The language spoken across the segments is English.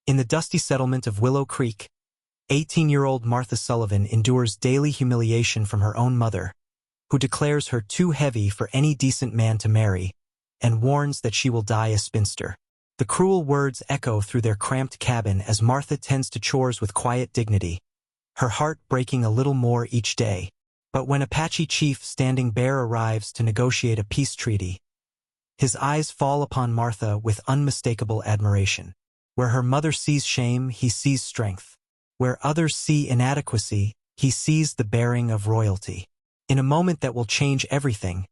In the dusty settlement of Willow Creek, 18-year-old Martha Sullivan endures daily humiliation from her own mother, who declares her too heavy for any decent man to marry, and warns that she will die a spinster. The cruel words echo through their cramped cabin as Martha tends to chores with quiet dignity, her heart breaking a little more each day. But when Apache Chief Standing Bear arrives to negotiate a peace treaty, his eyes fall upon Martha with unmistakable admiration. Where her mother sees shame, he sees strength. Where others see inadequacy, he sees the bearing of royalty. In a moment that will change everything,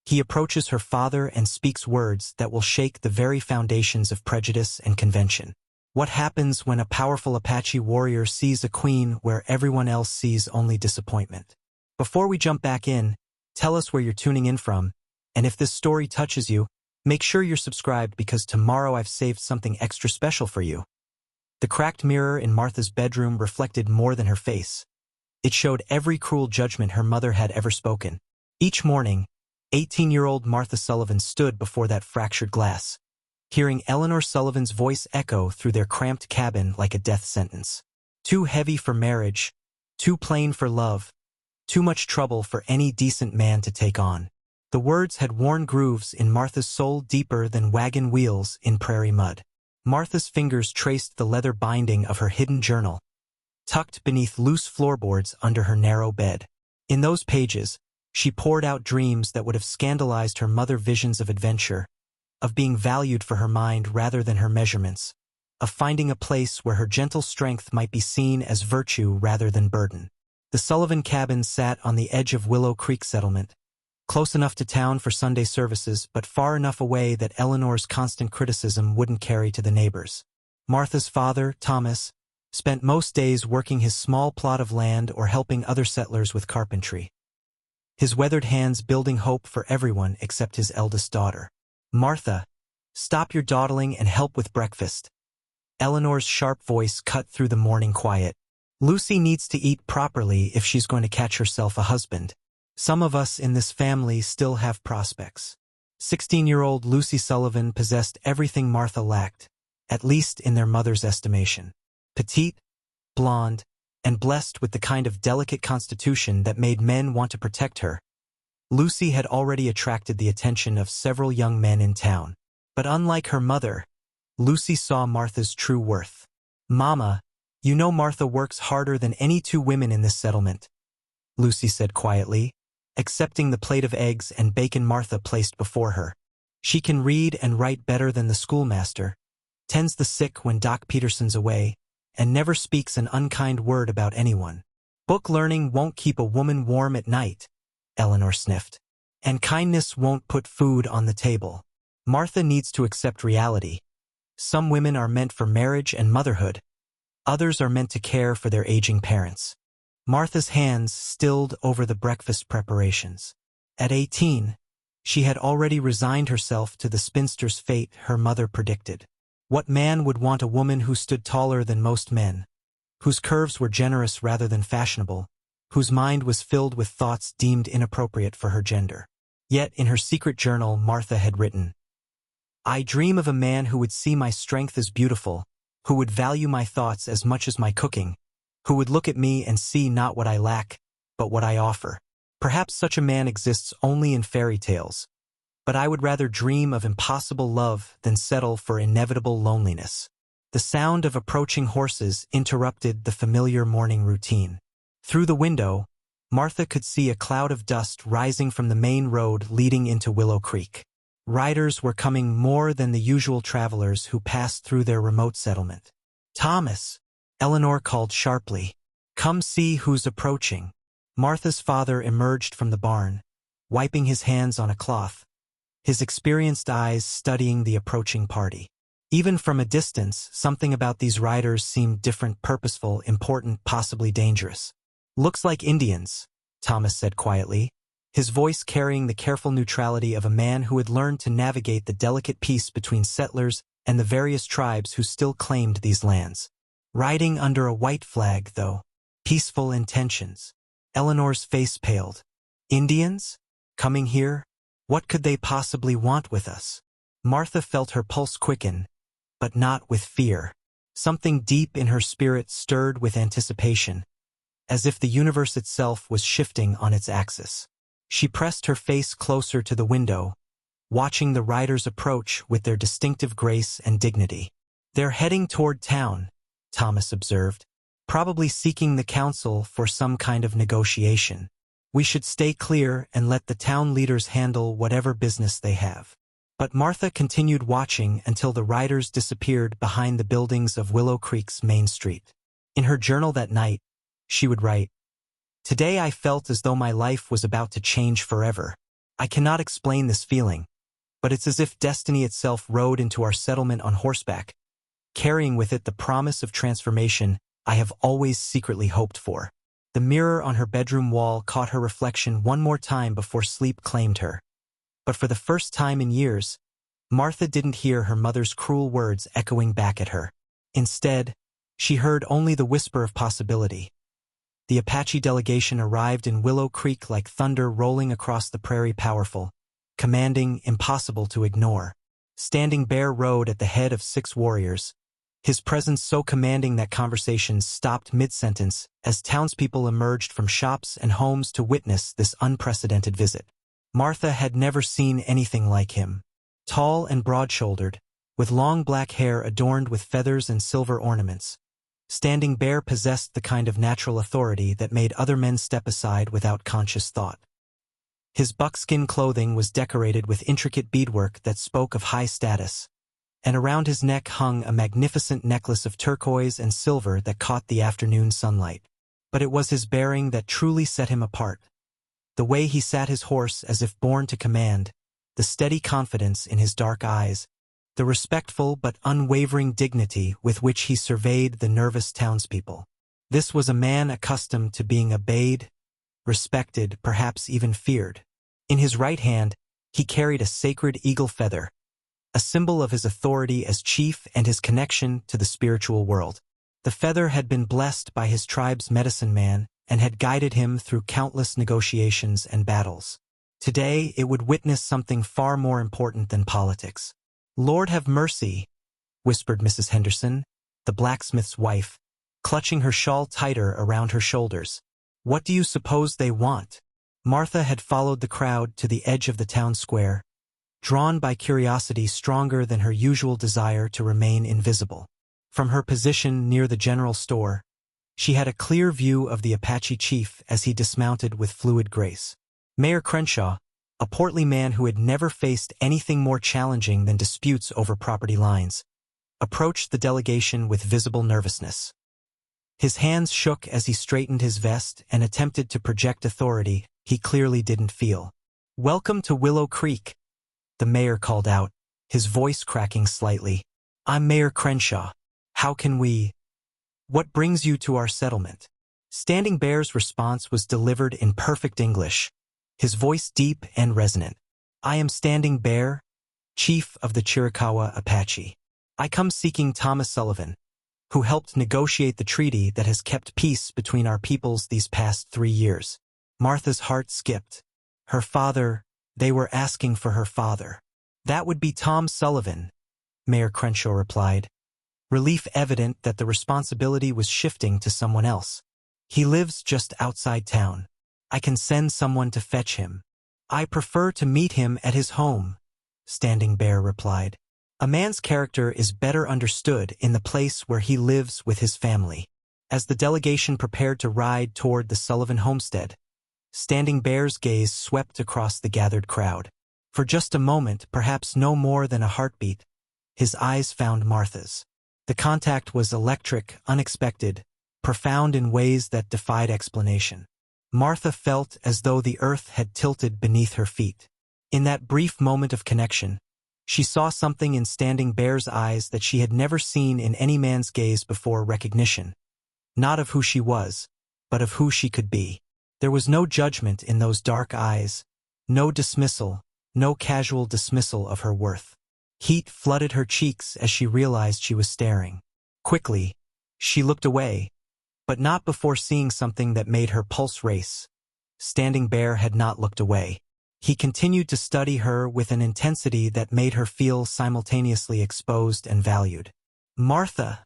he approaches her father and speaks words that will shake the very foundations of prejudice and convention. What happens when a powerful Apache warrior sees a queen where everyone else sees only disappointment? Before we jump back in, tell us where you're tuning in from, and if this story touches you, make sure you're subscribed because tomorrow I've saved something extra special for you. The cracked mirror in Martha's bedroom reflected more than her face. It showed every cruel judgment her mother had ever spoken. Each morning, 18-year-old Martha Sullivan stood before that fractured glass, hearing Eleanor Sullivan's voice echo through their cramped cabin like a death sentence. Too heavy for marriage, too plain for love, too much trouble for any decent man to take on. The words had worn grooves in Martha's soul deeper than wagon wheels in prairie mud. Martha's fingers traced the leather binding of her hidden journal, tucked beneath loose floorboards under her narrow bed. In those pages, she poured out dreams that would have scandalized her mother, visions of adventure, of being valued for her mind rather than her measurements, of finding a place where her gentle strength might be seen as virtue rather than burden. The Sullivan cabin sat on the edge of Willow Creek settlement, close enough to town for Sunday services but far enough away that Eleanor's constant criticism wouldn't carry to the neighbors. Martha's father, Thomas, spent most days working his small plot of land or helping other settlers with carpentry, his weathered hands building hope for everyone except his eldest daughter. "Martha, stop your dawdling and help with breakfast." Eleanor's sharp voice cut through the morning quiet. "Lucy needs to eat properly if she's going to catch herself a husband. Some of us in this family still have prospects." 16-year-old Lucy Sullivan possessed everything Martha lacked, at least in their mother's estimation. Petite, blonde, and blessed with the kind of delicate constitution that made men want to protect her, Lucy had already attracted the attention of several young men in town. But unlike her mother, Lucy saw Martha's true worth. "Mama, you know Martha works harder than any two women in this settlement," Lucy said quietly, accepting the plate of eggs and bacon Martha placed before her. "She can read and write better than the schoolmaster, tends the sick when Doc Peterson's away, and never speaks an unkind word about anyone. Book learning won't keep a woman warm at night," Eleanor sniffed. "And kindness won't put food on the table." Martha needs to accept reality. Some women are meant for marriage and motherhood. Others are meant to care for their aging parents. Martha's hands stilled over the breakfast preparations. At 18, she had already resigned herself to the spinster's fate her mother predicted. What man would want a woman who stood taller than most men, whose curves were generous rather than fashionable, whose mind was filled with thoughts deemed inappropriate for her gender? Yet in her secret journal, Martha had written, "I dream of a man who would see my strength as beautiful, who would value my thoughts as much as my cooking, who would look at me and see not what I lack, but what I offer. Perhaps such a man exists only in fairy tales, but I would rather dream of impossible love than settle for inevitable loneliness." The sound of approaching horses interrupted the familiar morning routine. Through the window, Martha could see a cloud of dust rising from the main road leading into Willow Creek. Riders were coming, more than the usual travelers who passed through their remote settlement. "Thomas," Eleanor called sharply. "Come see who's approaching." Martha's father emerged from the barn, wiping his hands on a cloth, his experienced eyes studying the approaching party. Even from a distance, something about these riders seemed different, purposeful, important, possibly dangerous. "Looks like Indians," Thomas said quietly, his voice carrying the careful neutrality of a man who had learned to navigate the delicate peace between settlers and the various tribes who still claimed these lands. "Riding under a white flag, though. Peaceful intentions." Eleanor's face paled. "Indians? Coming here? What could they possibly want with us?" Martha felt her pulse quicken, but not with fear. Something deep in her spirit stirred with anticipation, as if the universe itself was shifting on its axis. She pressed her face closer to the window, watching the riders approach with their distinctive grace and dignity. "They're heading toward town," Thomas observed, "probably seeking the council for some kind of negotiation. We should stay clear and let the town leaders handle whatever business they have." But Martha continued watching until the riders disappeared behind the buildings of Willow Creek's main street. In her journal that night, she would write, "Today I felt as though my life was about to change forever. I cannot explain this feeling, but it's as if destiny itself rode into our settlement on horseback, carrying with it the promise of transformation I have always secretly hoped for." The mirror on her bedroom wall caught her reflection one more time before sleep claimed her. But for the first time in years, Martha didn't hear her mother's cruel words echoing back at her. Instead, she heard only the whisper of possibility. The Apache delegation arrived in Willow Creek like thunder rolling across the prairie, powerful, commanding, impossible to ignore. Standing Bear rode at the head of 6 warriors, his presence so commanding that conversations stopped mid-sentence as townspeople emerged from shops and homes to witness this unprecedented visit. Martha had never seen anything like him. Tall and broad-shouldered, with long black hair adorned with feathers and silver ornaments, Standing Bear possessed the kind of natural authority that made other men step aside without conscious thought. His buckskin clothing was decorated with intricate beadwork that spoke of high status, and around his neck hung a magnificent necklace of turquoise and silver that caught the afternoon sunlight. But it was his bearing that truly set him apart. The way he sat his horse as if born to command, the steady confidence in his dark eyes, the respectful but unwavering dignity with which he surveyed the nervous townspeople. This was a man accustomed to being obeyed, respected, perhaps even feared. In his right hand, he carried a sacred eagle feather, a symbol of his authority as chief and his connection to the spiritual world. The feather had been blessed by his tribe's medicine man and had guided him through countless negotiations and battles. Today, it would witness something far more important than politics. "Lord have mercy," whispered Mrs. Henderson, the blacksmith's wife, clutching her shawl tighter around her shoulders. "What do you suppose they want?" Martha had followed the crowd to the edge of the town square, drawn by curiosity stronger than her usual desire to remain invisible. From her position near the general store, she had a clear view of the Apache chief as he dismounted with fluid grace. Mayor Crenshaw, a portly man who had never faced anything more challenging than disputes over property lines, approached the delegation with visible nervousness. His hands shook as he straightened his vest and attempted to project authority he clearly didn't feel. "Welcome to Willow Creek," the mayor called out, his voice cracking slightly. "I'm Mayor Crenshaw. How can we? What brings you to our settlement?" Standing Bear's response was delivered in perfect English, his voice deep and resonant. "I am Standing Bear, chief of the Chiricahua Apache. I come seeking Thomas Sullivan, who helped negotiate the treaty that has kept peace between our peoples these past 3 years. Martha's heart skipped. Her father, they were asking for her father. "That would be Tom Sullivan," Mayor Crenshaw replied, relief evident that the responsibility was shifting to someone else. "He lives just outside town. I can send someone to fetch him." "I prefer to meet him at his home," Standing Bear replied. "A man's character is better understood in the place where he lives with his family." As the delegation prepared to ride toward the Sullivan homestead, Standing Bear's gaze swept across the gathered crowd. For just a moment, perhaps no more than a heartbeat, his eyes found Martha's. The contact was electric, unexpected, profound in ways that defied explanation. Martha felt as though the earth had tilted beneath her feet. In that brief moment of connection, she saw something in Standing Bear's eyes that she had never seen in any man's gaze before: recognition. Not of who she was, but of who she could be. There was no judgment in those dark eyes, no dismissal, no casual dismissal of her worth. Heat flooded her cheeks as she realized she was staring. Quickly, she looked away, but not before seeing something that made her pulse race. Standing Bear had not looked away. He continued to study her with an intensity that made her feel simultaneously exposed and valued. "Martha,"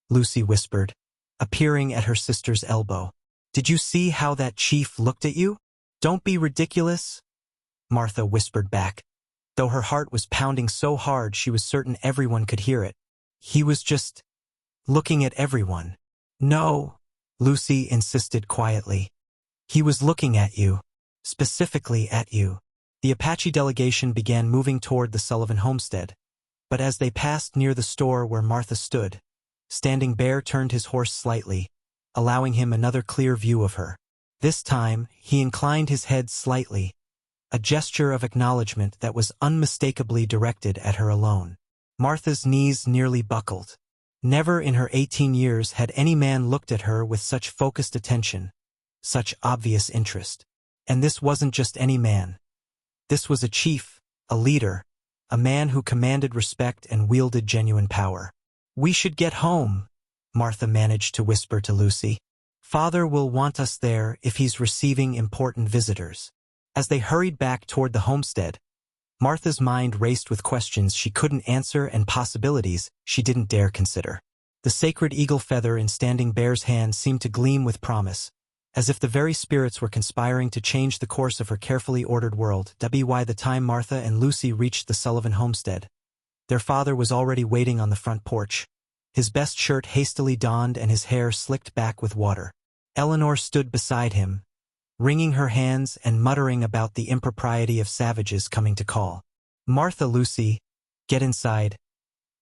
Lucy whispered, appearing at her sister's elbow. Did you see how that chief looked at you? Don't be ridiculous, Martha whispered back, though her heart was pounding so hard she was certain everyone could hear it. He was just looking at everyone. No, Lucy insisted quietly. He was looking at you, specifically at you. The Apache delegation began moving toward the Sullivan homestead, but as they passed near the store where Martha stood, Standing Bear turned his horse slightly, allowing him another clear view of her. This time, he inclined his head slightly, a gesture of acknowledgement that was unmistakably directed at her alone. Martha's knees nearly buckled. Never in her 18 years had any man looked at her with such focused attention, such obvious interest. And this wasn't just any man. This was a chief, a leader, a man who commanded respect and wielded genuine power. We should get home, Martha managed to whisper to Lucy. Father will want us there if he's receiving important visitors. As they hurried back toward the homestead, Martha's mind raced with questions she couldn't answer and possibilities she didn't dare consider. The sacred eagle feather in Standing Bear's hand seemed to gleam with promise, as if the very spirits were conspiring to change the course of her carefully ordered world. By the time Martha and Lucy reached the Sullivan homestead, their father was already waiting on the front porch, his best shirt hastily donned and his hair slicked back with water. Eleanor stood beside him, wringing her hands and muttering about the impropriety of savages coming to call. Martha, Lucy, get inside,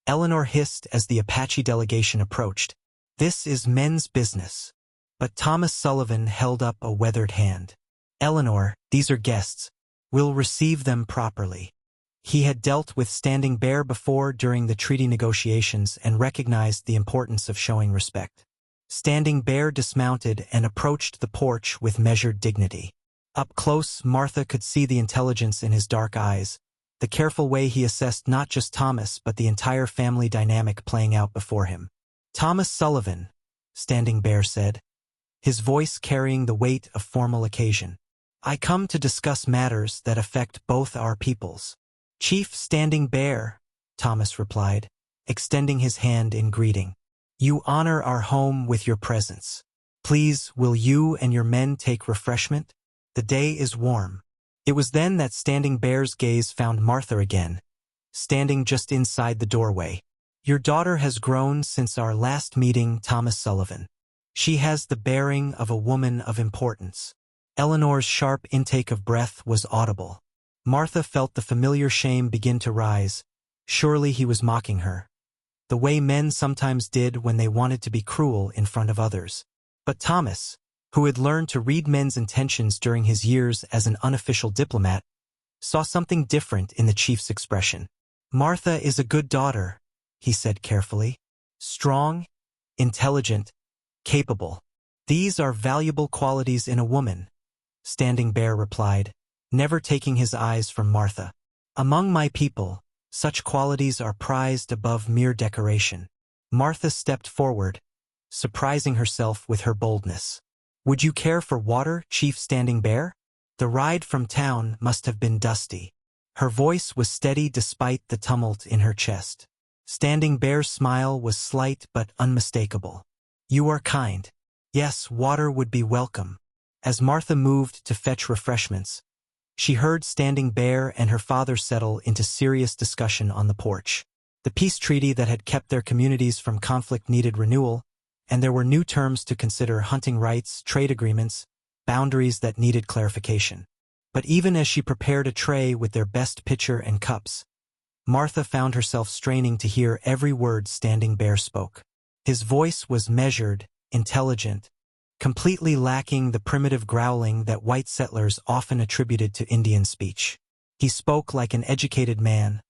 Eleanor hissed as the Apache delegation approached. This is men's business. But Thomas Sullivan held up a weathered hand. Eleanor, these are guests. We'll receive them properly. He had dealt with Standing Bear before during the treaty negotiations and recognized the importance of showing respect. Standing Bear dismounted and approached the porch with measured dignity. Up close, Martha could see the intelligence in his dark eyes, the careful way he assessed not just Thomas but the entire family dynamic playing out before him. Thomas Sullivan, Standing Bear said, his voice carrying the weight of formal occasion. I come to discuss matters that affect both our peoples. Chief Standing Bear, Thomas replied, extending his hand in greeting. You honor our home with your presence. Please, will you and your men take refreshment? The day is warm. It was then that Standing Bear's gaze found Martha again, standing just inside the doorway. Your daughter has grown since our last meeting, Thomas Sullivan. She has the bearing of a woman of importance. Eleanor's sharp intake of breath was audible. Martha felt the familiar shame begin to rise. Surely he was mocking her, the way men sometimes did when they wanted to be cruel in front of others. But Thomas, who had learned to read men's intentions during his years as an unofficial diplomat, saw something different in the chief's expression. Martha is a good daughter, he said carefully. Strong, intelligent, capable. These are valuable qualities in a woman, Standing Bear replied, never taking his eyes from Martha. Among my people, such qualities are prized above mere decoration. Martha stepped forward, surprising herself with her boldness. Would you care for water, Chief Standing Bear? The ride from town must have been dusty. Her voice was steady despite the tumult in her chest. Standing Bear's smile was slight but unmistakable. You are kind. Yes, water would be welcome. As Martha moved to fetch refreshments, she heard Standing Bear and her father settle into serious discussion on the porch. The peace treaty that had kept their communities from conflict needed renewal, and there were new terms to consider: hunting rights, trade agreements, boundaries that needed clarification. But even as she prepared a tray with their best pitcher and cups, Martha found herself straining to hear every word Standing Bear spoke. His voice was measured, intelligent, completely lacking the primitive growling that white settlers often attributed to Indian speech. He spoke like an educated man,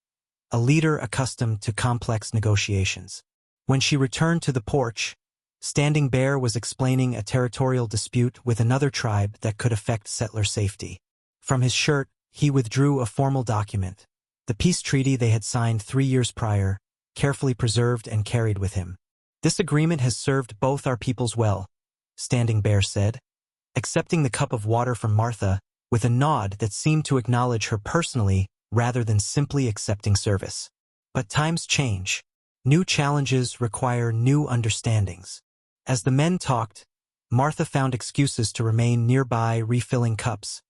a leader accustomed to complex negotiations. When she returned to the porch, Standing Bear was explaining a territorial dispute with another tribe that could affect settler safety. From his shirt, he withdrew a formal document, the peace treaty they had signed 3 years prior, carefully preserved and carried with him. This agreement has served both our peoples well, Standing Bear said, accepting the cup of water from Martha with a nod that seemed to acknowledge her personally rather than simply accepting service. But times change. New challenges require new understandings. As the men talked, Martha found excuses to remain nearby, refilling cups,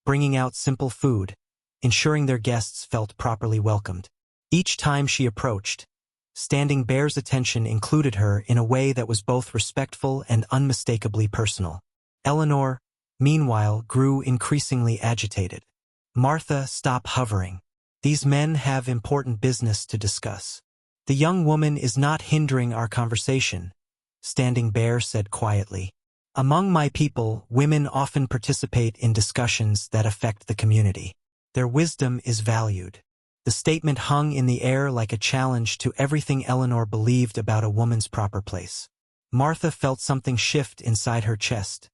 bringing out simple food, ensuring their guests felt properly welcomed. Each time she approached, Standing Bear's attention included her in a way that was both respectful and unmistakably personal. Eleanor, meanwhile, grew increasingly agitated. Martha, stop hovering. These men have important business to discuss. The young woman is not hindering our conversation, Standing Bear said quietly. Among my people, women often participate in discussions that affect the community. Their wisdom is valued. The statement hung in the air like a challenge to everything Eleanor believed about a woman's proper place. Martha felt something shift inside her chest,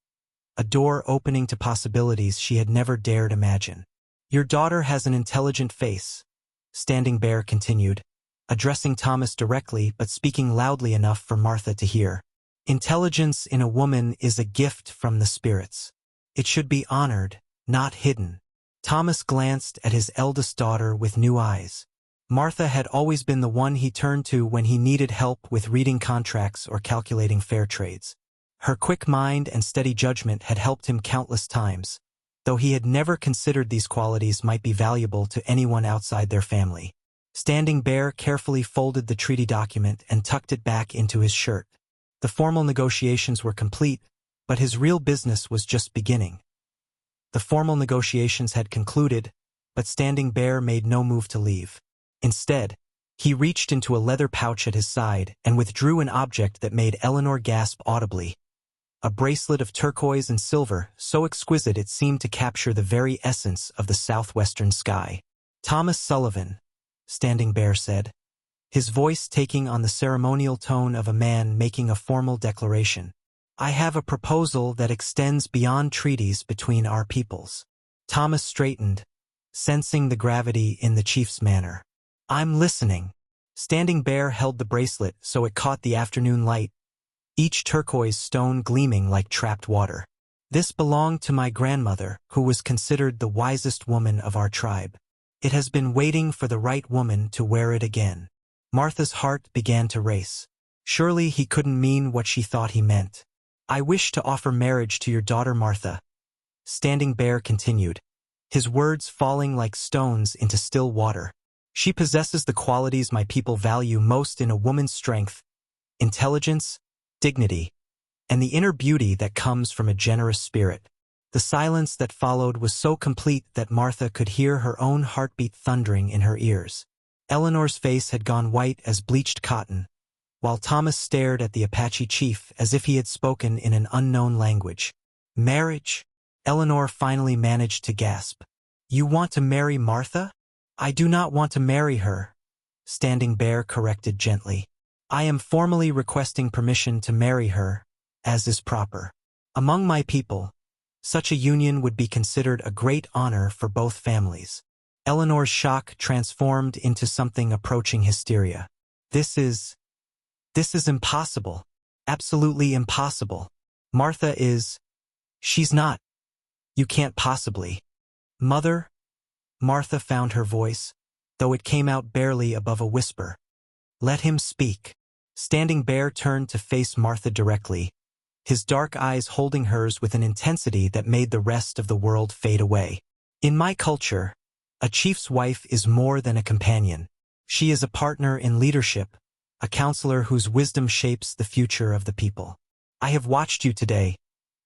a door opening to possibilities she had never dared imagine. Your daughter has an intelligent face, Standing Bear continued, addressing Thomas directly but speaking loudly enough for Martha to hear. Intelligence in a woman is a gift from the spirits. It should be honored, not hidden. Thomas glanced at his eldest daughter with new eyes. Martha had always been the one he turned to when he needed help with reading contracts or calculating fair trades. Her quick mind and steady judgment had helped him countless times, though he had never considered these qualities might be valuable to anyone outside their family. Standing Bear carefully folded the treaty document and tucked it back into his shirt. The formal negotiations were complete, but his real business was just beginning. The formal negotiations had concluded, but Standing Bear made no move to leave. Instead, he reached into a leather pouch at his side and withdrew an object that made Eleanor gasp audibly. A bracelet of turquoise and silver, so exquisite it seemed to capture the very essence of the southwestern sky. Thomas Sullivan, Standing Bear said, his voice taking on the ceremonial tone of a man making a formal declaration. I have a proposal that extends beyond treaties between our peoples. Thomas straightened, sensing the gravity in the chief's manner. I'm listening. Standing Bear held the bracelet so it caught the afternoon light, each turquoise stone gleaming like trapped water. This belonged to my grandmother, who was considered the wisest woman of our tribe. It has been waiting for the right woman to wear it again. Martha's heart began to race. Surely he couldn't mean what she thought he meant. I wish to offer marriage to your daughter Martha, Standing Bear continued, his words falling like stones into still water. She possesses the qualities my people value most in a woman's strength, intelligence, dignity, and the inner beauty that comes from a generous spirit. The silence that followed was so complete that Martha could hear her own heartbeat thundering in her ears. Eleanor's face had gone white as bleached cotton, while Thomas stared at the Apache chief as if he had spoken in an unknown language. Marriage? Eleanor finally managed to gasp. You want to marry Martha? I do not want to marry her, Standing Bear corrected gently. I am formally requesting permission to marry her, as is proper. Among my people, such a union would be considered a great honor for both families. Eleanor's shock transformed into something approaching hysteria. This is impossible. Absolutely impossible. Martha is... She's not. You can't possibly. Mother? Martha found her voice, though it came out barely above a whisper. Let him speak. Standing Bear turned to face Martha directly, his dark eyes holding hers with an intensity that made the rest of the world fade away. In my culture, a chief's wife is more than a companion. She is a partner in leadership, a counselor whose wisdom shapes the future of the people. I have watched you today,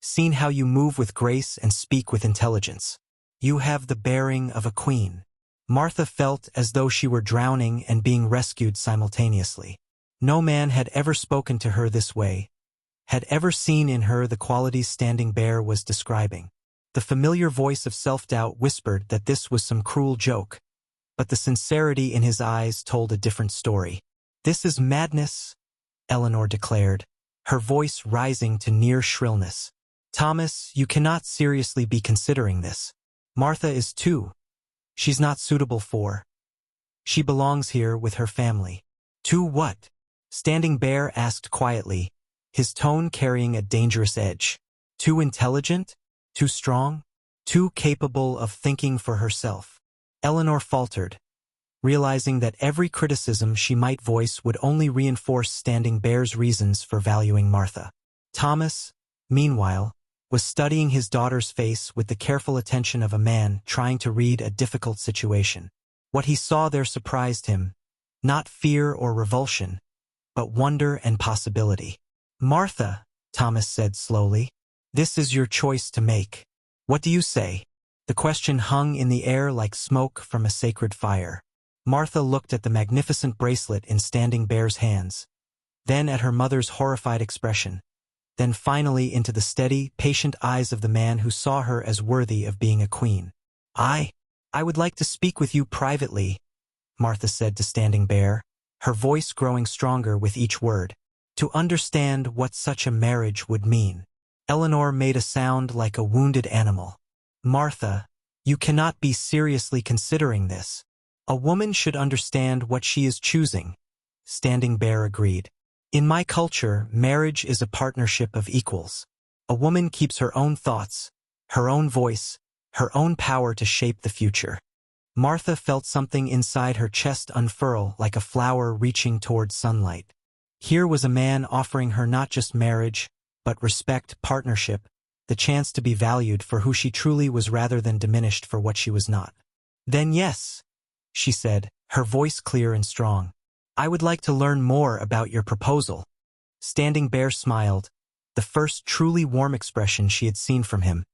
seen how you move with grace and speak with intelligence. You have the bearing of a queen. Martha felt as though she were drowning and being rescued simultaneously. No man had ever spoken to her this way, had ever seen in her the qualities Standing Bear was describing. The familiar voice of self-doubt whispered that this was some cruel joke, but the sincerity in his eyes told a different story. This is madness, Eleanor declared, her voice rising to near shrillness. Thomas, you cannot seriously be considering this. Martha is too. She's not suitable for. She belongs here with her family. To what? Standing Bear asked quietly, his tone carrying a dangerous edge. Too intelligent? Too strong? Too capable of thinking for herself? Eleanor faltered, realizing that every criticism she might voice would only reinforce Standing Bear's reasons for valuing Martha. Thomas, meanwhile, was studying his daughter's face with the careful attention of a man trying to read a difficult situation. What he saw there surprised him, not fear or revulsion, but wonder and possibility. "Martha," Thomas said slowly, "this is your choice to make. What do you say?" The question hung in the air like smoke from a sacred fire. Martha looked at the magnificent bracelet in Standing Bear's hands, then at her mother's horrified expression, then finally into the steady, patient eyes of the man who saw her as worthy of being a queen. I would like to speak with you privately," Martha said to Standing Bear, her voice growing stronger with each word, "to understand what such a marriage would mean." Eleanor made a sound like a wounded animal. "Martha, you cannot be seriously considering this. A woman should understand what she is choosing," Standing Bear agreed. "In my culture, marriage is a partnership of equals. A woman keeps her own thoughts, her own voice, her own power to shape the future." Martha felt something inside her chest unfurl like a flower reaching toward sunlight. Here was a man offering her not just marriage, but respect, partnership, the chance to be valued for who she truly was rather than diminished for what she was not. "Then yes," she said, her voice clear and strong. "I would like to learn more about your proposal." Standing Bear smiled, the first truly warm expression she had seen from him,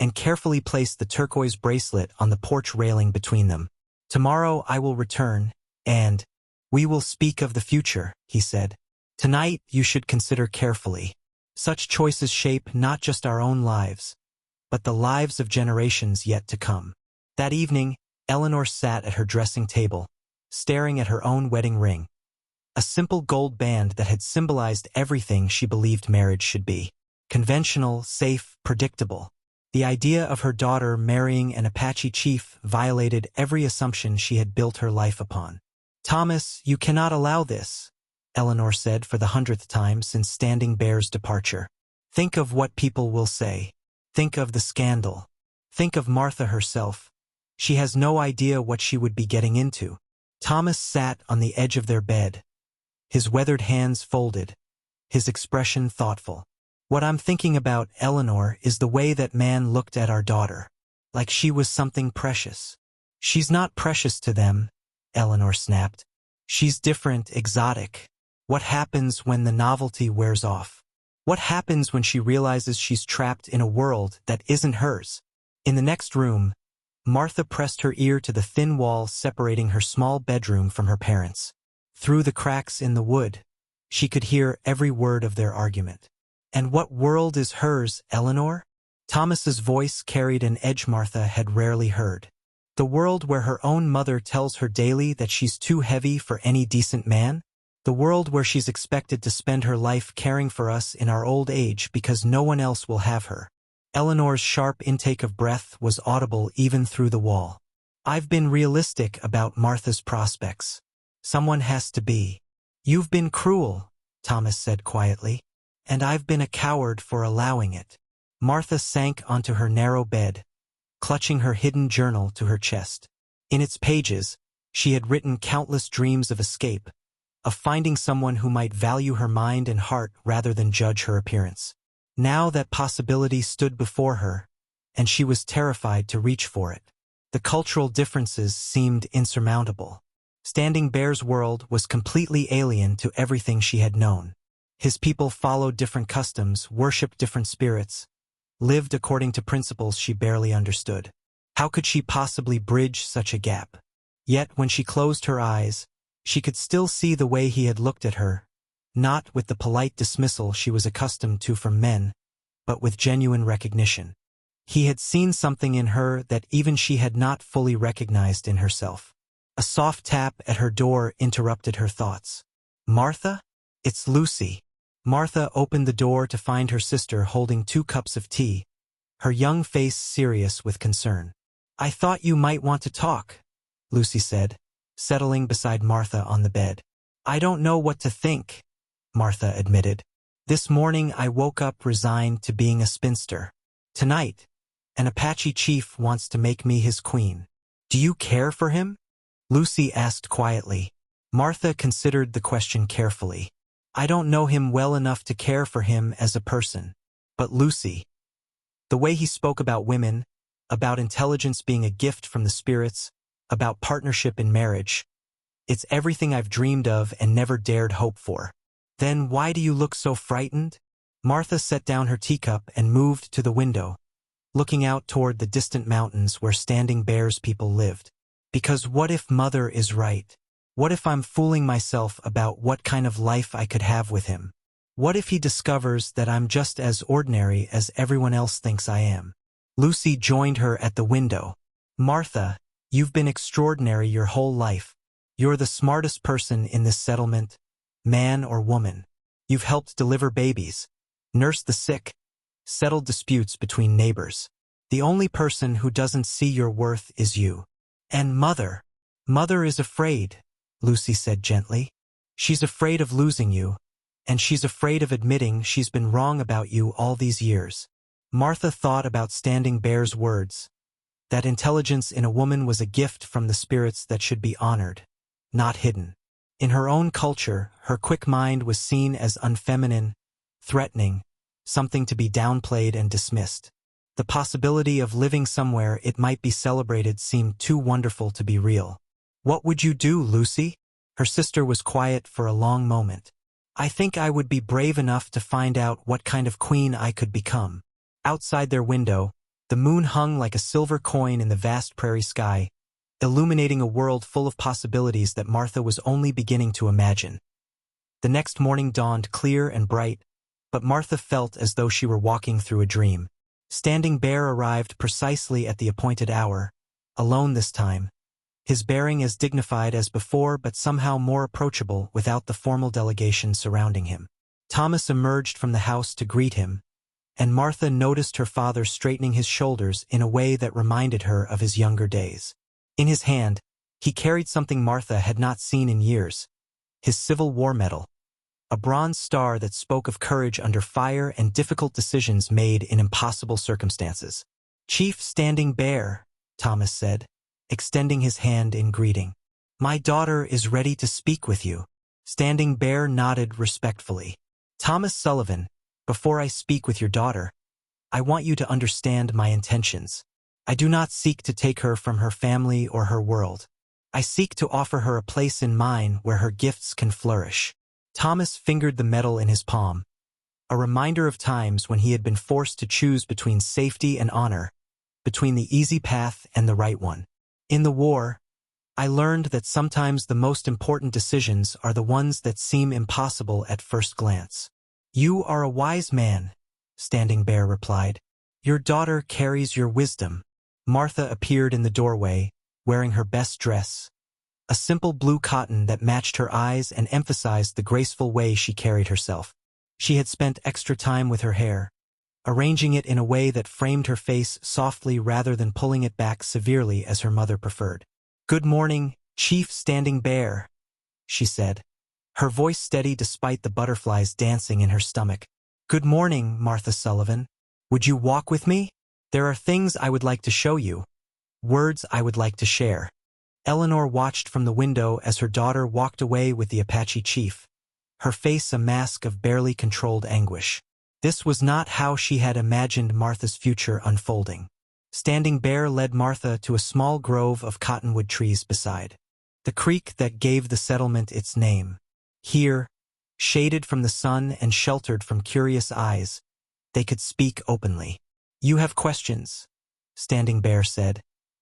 and carefully placed the turquoise bracelet on the porch railing between them. "Tomorrow I will return, and we will speak of the future," he said. "Tonight you should consider carefully. Such choices shape not just our own lives, but the lives of generations yet to come." That evening, Eleanor sat at her dressing table, staring at her own wedding ring, a simple gold band that had symbolized everything she believed marriage should be. Conventional, safe, predictable. The idea of her daughter marrying an Apache chief violated every assumption she had built her life upon. "Thomas, you cannot allow this," Eleanor said for the 100th time since Standing Bear's departure. "Think of what people will say. Think of the scandal. Think of Martha herself. She has no idea what she would be getting into." Thomas sat on the edge of their bed, his weathered hands folded, his expression thoughtful. "What I'm thinking about, Eleanor, is the way that man looked at our daughter, like she was something precious." "She's not precious to them," Eleanor snapped. "She's different, exotic. What happens when the novelty wears off? What happens when she realizes she's trapped in a world that isn't hers?" In the next room, Martha pressed her ear to the thin wall separating her small bedroom from her parents'. Through the cracks in the wood, she could hear every word of their argument. "And what world is hers, Eleanor?" Thomas's voice carried an edge Martha had rarely heard. "The world where her own mother tells her daily that she's too heavy for any decent man? The world where she's expected to spend her life caring for us in our old age because no one else will have her." Eleanor's sharp intake of breath was audible even through the wall. "I've been realistic about Martha's prospects. Someone has to be." "You've been cruel," Thomas said quietly, "and I've been a coward for allowing it." Martha sank onto her narrow bed, clutching her hidden journal to her chest. In its pages, she had written countless dreams of escape, of finding someone who might value her mind and heart rather than judge her appearance. Now that possibility stood before her, and she was terrified to reach for it. The cultural differences seemed insurmountable. Standing Bear's world was completely alien to everything she had known. His people followed different customs, worshipped different spirits, lived according to principles she barely understood. How could she possibly bridge such a gap? Yet when she closed her eyes, she could still see the way he had looked at her, not with the polite dismissal she was accustomed to from men, but with genuine recognition. He had seen something in her that even she had not fully recognized in herself. A soft tap at her door interrupted her thoughts. "Martha? It's Lucy." Martha opened the door to find her sister holding 2 cups of tea, her young face serious with concern. "I thought you might want to talk," Lucy said, settling beside Martha on the bed. "I don't know what to think," Martha admitted. "This morning I woke up resigned to being a spinster. Tonight, an Apache chief wants to make me his queen. Do you care for him?" Lucy asked quietly. Martha considered the question carefully. I don't know him well enough to care for him as a person. But Lucy, the way he spoke about women, about intelligence being a gift from the spirits, about partnership in marriage, it's everything I've dreamed of and never dared hope for. Then why do you look so frightened? Martha set down her teacup and moved to the window, looking out toward the distant mountains where Standing Bear's people lived. Because what if Mother is right? What if I'm fooling myself about what kind of life I could have with him? What if he discovers that I'm just as ordinary as everyone else thinks I am? Lucy joined her at the window. Martha, you've been extraordinary your whole life. You're the smartest person in this settlement, man or woman. You've helped deliver babies, nursed the sick, settled disputes between neighbors. The only person who doesn't see your worth is you. And Mother. Mother is afraid, Lucy said gently. She's afraid of losing you, and she's afraid of admitting she's been wrong about you all these years. Martha thought about Standing Bear's words, that intelligence in a woman was a gift from the spirits that should be honored, not hidden. In her own culture, her quick mind was seen as unfeminine, threatening, something to be downplayed and dismissed. The possibility of living somewhere it might be celebrated seemed too wonderful to be real. What would you do, Lucy? Her sister was quiet for a long moment. I think I would be brave enough to find out what kind of queen I could become. Outside their window, the moon hung like a silver coin in the vast prairie sky, illuminating a world full of possibilities that Martha was only beginning to imagine. The next morning dawned clear and bright, but Martha felt as though she were walking through a dream. Standing Bear arrived precisely at the appointed hour, alone this time, his bearing as dignified as before but somehow more approachable without the formal delegation surrounding him. Thomas emerged from the house to greet him, and Martha noticed her father straightening his shoulders in a way that reminded her of his younger days. In his hand, he carried something Martha had not seen in years, his Civil War medal, a bronze star that spoke of courage under fire and difficult decisions made in impossible circumstances. Chief Standing Bear, Thomas said, extending his hand in greeting. My daughter is ready to speak with you. Standing Bear nodded respectfully. Thomas Sullivan, before I speak with your daughter, I want you to understand my intentions. I do not seek to take her from her family or her world. I seek to offer her a place in mine where her gifts can flourish. Thomas fingered the medal in his palm, a reminder of times when he had been forced to choose between safety and honor, between the easy path and the right one. In the war, I learned that sometimes the most important decisions are the ones that seem impossible at first glance. You are a wise man, Standing Bear replied. Your daughter carries your wisdom. Martha appeared in the doorway, wearing her best dress, a simple blue cotton that matched her eyes and emphasized the graceful way she carried herself. She had spent extra time with her hair, arranging it in a way that framed her face softly rather than pulling it back severely as her mother preferred. Good morning, Chief Standing Bear, she said, her voice steady despite the butterflies dancing in her stomach. Good morning, Martha Sullivan. Would you walk with me? There are things I would like to show you, words I would like to share. Eleanor watched from the window as her daughter walked away with the Apache chief, her face a mask of barely controlled anguish. This was not how she had imagined Martha's future unfolding. Standing Bear led Martha to a small grove of cottonwood trees beside the creek that gave the settlement its name. Here, shaded from the sun and sheltered from curious eyes, they could speak openly. You have questions, Standing Bear said,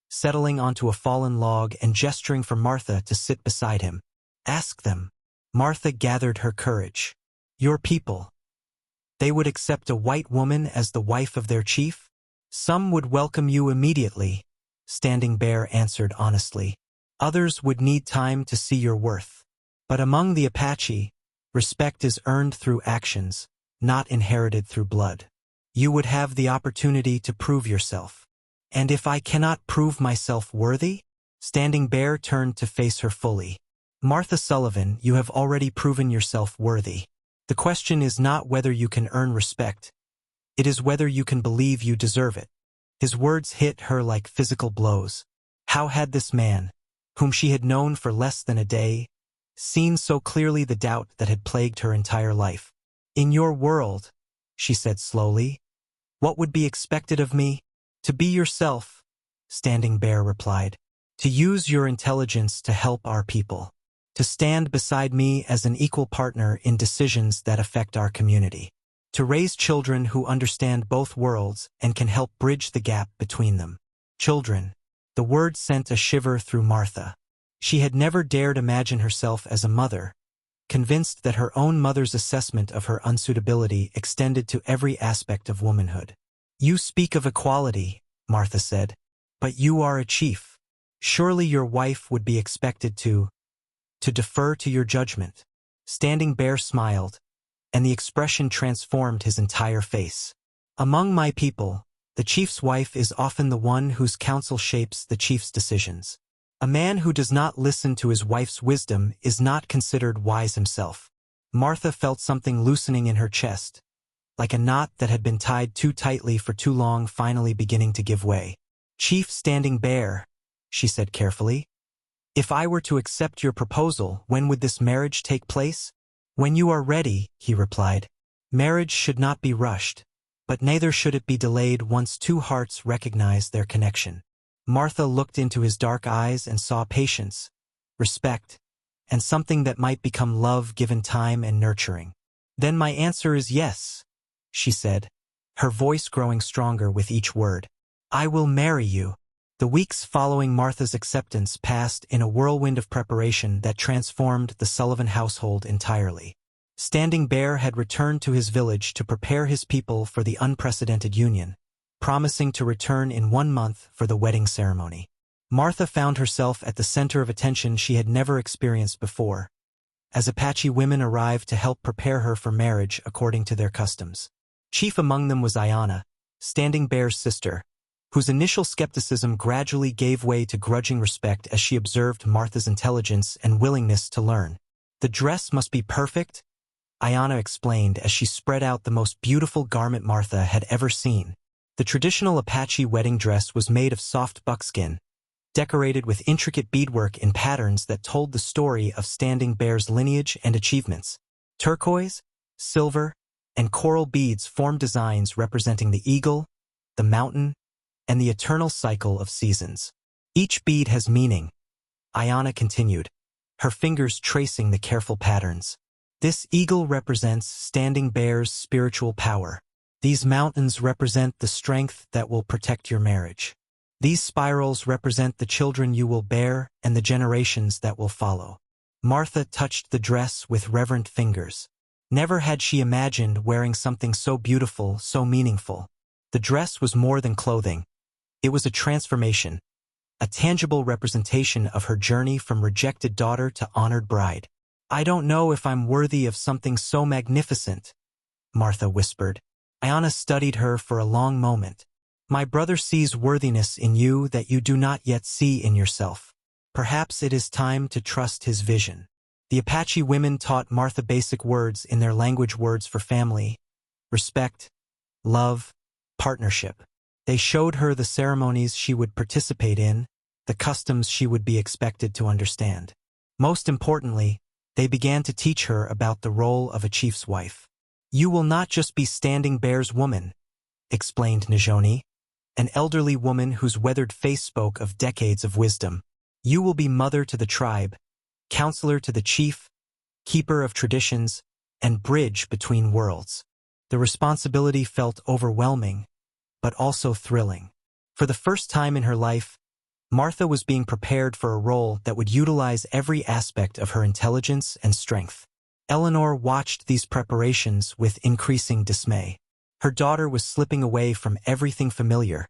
settling onto a fallen log and gesturing for Martha to sit beside him. Ask them. Martha gathered her courage. Your people. They would accept a white woman as the wife of their chief? Some would welcome you immediately, Standing Bear answered honestly. Others would need time to see your worth. But among the Apache, respect is earned through actions, not inherited through blood. You would have the opportunity to prove yourself. And if I cannot prove myself worthy? Standing Bear turned to face her fully. Martha Sullivan, you have already proven yourself worthy. The question is not whether you can earn respect. It is whether you can believe you deserve it. His words hit her like physical blows. How had this man, whom she had known for less than a day, seen so clearly the doubt that had plagued her entire life. "In your world," she said slowly, "what would be expected of me? To be yourself," Standing Bear replied. "To use your intelligence to help our people. To stand beside me as an equal partner in decisions that affect our community. To raise children who understand both worlds and can help bridge the gap between them." Children. The word sent a shiver through Martha. She had never dared imagine herself as a mother, convinced that her own mother's assessment of her unsuitability extended to every aspect of womanhood. "You speak of equality," Martha said, "but you are a chief. Surely your wife would be expected to defer to your judgment." Standing Bear smiled, and the expression transformed his entire face. "Among my people, the chief's wife is often the one whose counsel shapes the chief's decisions. A man who does not listen to his wife's wisdom is not considered wise himself." Martha felt something loosening in her chest, like a knot that had been tied too tightly for too long finally beginning to give way. "Chief Standing Bear," she said carefully, "if I were to accept your proposal, when would this marriage take place?" "When you are ready," he replied. "Marriage should not be rushed, but neither should it be delayed once two hearts recognize their connection." Martha looked into his dark eyes and saw patience, respect, and something that might become love given time and nurturing. "Then my answer is yes," she said, her voice growing stronger with each word. "I will marry you." The weeks following Martha's acceptance passed in a whirlwind of preparation that transformed the Sullivan household entirely. Standing Bear had returned to his village to prepare his people for the unprecedented union, promising to return in 1 month for the wedding ceremony. Martha found herself at the center of attention she had never experienced before, as Apache women arrived to help prepare her for marriage according to their customs. Chief among them was Ayanna, Standing Bear's sister, whose initial skepticism gradually gave way to grudging respect as she observed Martha's intelligence and willingness to learn. "The dress must be perfect," Ayanna explained as she spread out the most beautiful garment Martha had ever seen. The traditional Apache wedding dress was made of soft buckskin, decorated with intricate beadwork in patterns that told the story of Standing Bear's lineage and achievements. Turquoise, silver, and coral beads formed designs representing the eagle, the mountain, and the eternal cycle of seasons. "Each bead has meaning," Ayanna continued, her fingers tracing the careful patterns. "This eagle represents Standing Bear's spiritual power. These mountains represent the strength that will protect your marriage. These spirals represent the children you will bear and the generations that will follow." Martha touched the dress with reverent fingers. Never had she imagined wearing something so beautiful, so meaningful. The dress was more than clothing. It was a transformation, a tangible representation of her journey from rejected daughter to honored bride. "I don't know if I'm worthy of something so magnificent," Martha whispered. Ayanna studied her for a long moment. "My brother sees worthiness in you that you do not yet see in yourself. Perhaps it is time to trust his vision." The Apache women taught Martha basic words in their language, words for family, respect, love, partnership. They showed her the ceremonies she would participate in, the customs she would be expected to understand. Most importantly, they began to teach her about the role of a chief's wife. "You will not just be Standing Bear's woman," explained Najoni, an elderly woman whose weathered face spoke of decades of wisdom. "You will be mother to the tribe, counselor to the chief, keeper of traditions, and bridge between worlds." The responsibility felt overwhelming, but also thrilling. For the first time in her life, Martha was being prepared for a role that would utilize every aspect of her intelligence and strength. Eleanor watched these preparations with increasing dismay. Her daughter was slipping away from everything familiar,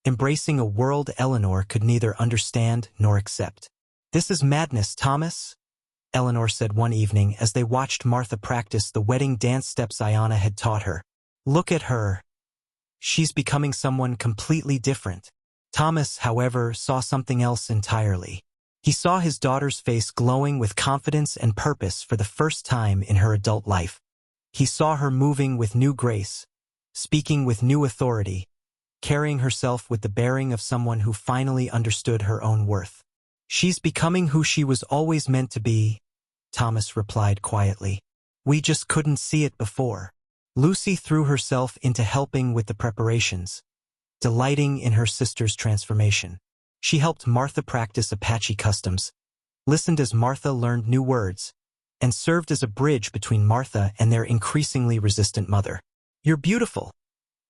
embracing a world Eleanor could neither understand nor accept. "This is madness, Thomas," Eleanor said one evening as they watched Martha practice the wedding dance steps Ayanna had taught her. "Look at her. She's becoming someone completely different." Thomas, however, saw something else entirely. He saw his daughter's face glowing with confidence and purpose for the first time in her adult life. He saw her moving with new grace, speaking with new authority, carrying herself with the bearing of someone who finally understood her own worth. She's becoming who she was always meant to be, Thomas replied quietly. We just couldn't see it before. Lucy threw herself into helping with the preparations, delighting in her sister's transformation. She helped Martha practice Apache customs, listened as Martha learned new words, and served as a bridge between Martha and their increasingly resistant mother. You're beautiful,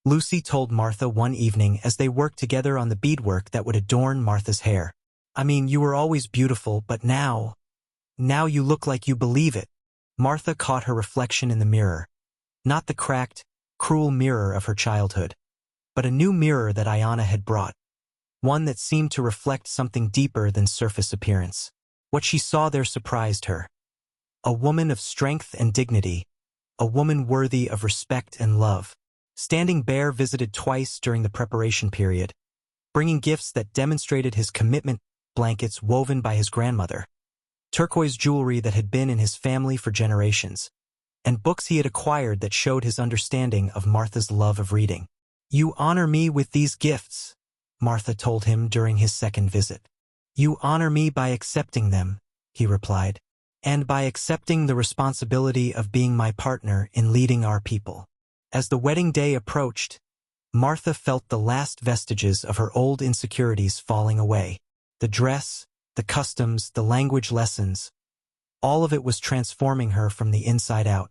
Lucy told Martha one evening as they worked together on the beadwork that would adorn Martha's hair. I mean, you were always beautiful, but now you look like you believe it. Martha caught her reflection in the mirror, not the cracked, cruel mirror of her childhood, but a new mirror that Ayanna had brought, one that seemed to reflect something deeper than surface appearance. What she saw there surprised her. A woman of strength and dignity, a woman worthy of respect and love. Standing Bear visited twice during the preparation period, bringing gifts that demonstrated his commitment, blankets woven by his grandmother, turquoise jewelry that had been in his family for generations, and books he had acquired that showed his understanding of Martha's love of reading. You honor me with these gifts, Martha told him during his second visit. You honor me by accepting them, he replied, and by accepting the responsibility of being my partner in leading our people. As the wedding day approached, Martha felt the last vestiges of her old insecurities falling away. The dress, the customs, the language lessons, all of it was transforming her from the inside out.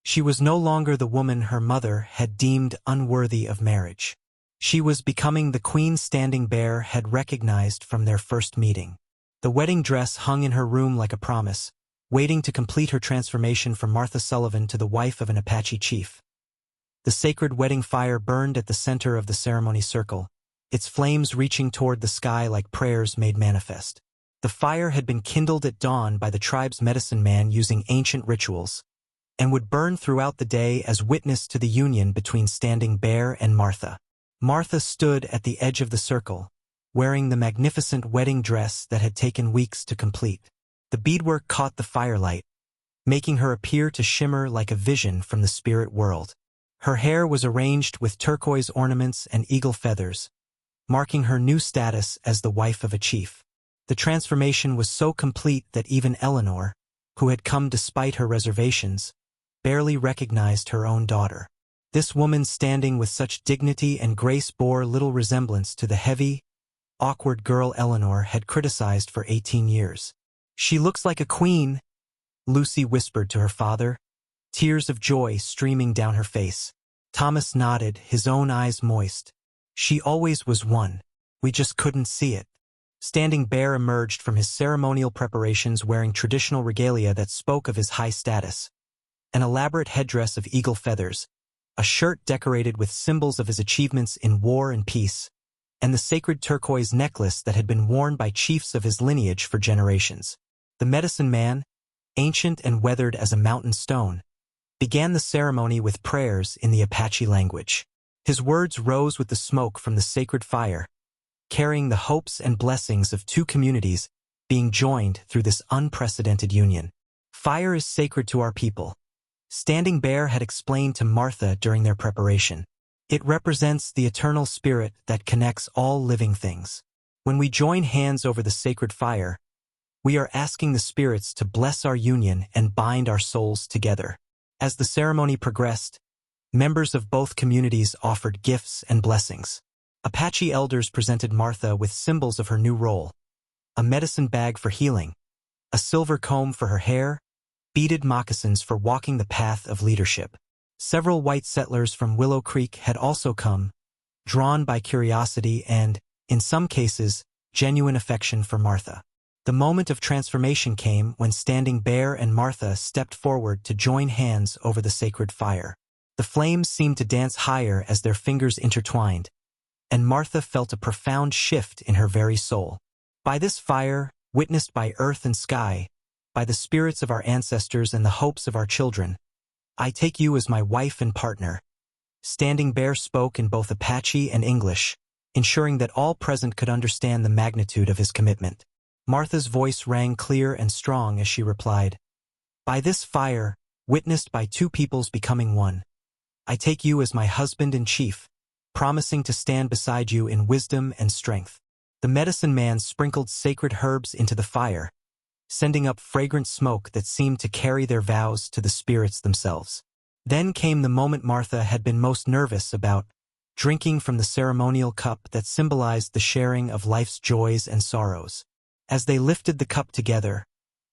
She was no longer the woman her mother had deemed unworthy of marriage. She was becoming the queen Standing Bear had recognized from their first meeting. The wedding dress hung in her room like a promise, waiting to complete her transformation from Martha Sullivan to the wife of an Apache chief. The sacred wedding fire burned at the center of the ceremony circle, its flames reaching toward the sky like prayers made manifest. The fire had been kindled at dawn by the tribe's medicine man using ancient rituals, and would burn throughout the day as witness to the union between Standing Bear and Martha. Martha stood at the edge of the circle, wearing the magnificent wedding dress that had taken weeks to complete. The beadwork caught the firelight, making her appear to shimmer like a vision from the spirit world. Her hair was arranged with turquoise ornaments and eagle feathers, marking her new status as the wife of a chief. The transformation was so complete that even Eleanor, who had come despite her reservations, barely recognized her own daughter. This woman standing with such dignity and grace bore little resemblance to the heavy, awkward girl Eleanor had criticized for 18 years. She looks like a queen, Lucy whispered to her father, tears of joy streaming down her face. Thomas nodded, his own eyes moist. She always was one. We just couldn't see it. Standing Bear emerged from his ceremonial preparations wearing traditional regalia that spoke of his high status. An elaborate headdress of eagle feathers, a shirt decorated with symbols of his achievements in war and peace, and the sacred turquoise necklace that had been worn by chiefs of his lineage for generations. The medicine man, ancient and weathered as a mountain stone, began the ceremony with prayers in the Apache language. His words rose with the smoke from the sacred fire, carrying the hopes and blessings of two communities being joined through this unprecedented union. Fire is sacred to our people, Standing Bear had explained to Martha during their preparation. It represents the eternal spirit that connects all living things. When we join hands over the sacred fire, we are asking the spirits to bless our union and bind our souls together. As the ceremony progressed, members of both communities offered gifts and blessings. Apache elders presented Martha with symbols of her new role: a medicine bag for healing, a silver comb for her hair, beaded moccasins for walking the path of leadership. Several white settlers from Willow Creek had also come, drawn by curiosity and, in some cases, genuine affection for Martha. The moment of transformation came when Standing Bear and Martha stepped forward to join hands over the sacred fire. The flames seemed to dance higher as their fingers intertwined, and Martha felt a profound shift in her very soul. By this fire, witnessed by earth and sky, by the spirits of our ancestors and the hopes of our children, I take you as my wife and partner. Standing Bear spoke in both Apache and English, ensuring that all present could understand the magnitude of his commitment. Martha's voice rang clear and strong as she replied, By this fire, witnessed by two peoples becoming one, I take you as my husband and chief, promising to stand beside you in wisdom and strength. The medicine man sprinkled sacred herbs into the fire, sending up fragrant smoke that seemed to carry their vows to the spirits themselves. Then came the moment Martha had been most nervous about, drinking from the ceremonial cup that symbolized the sharing of life's joys and sorrows. As they lifted the cup together,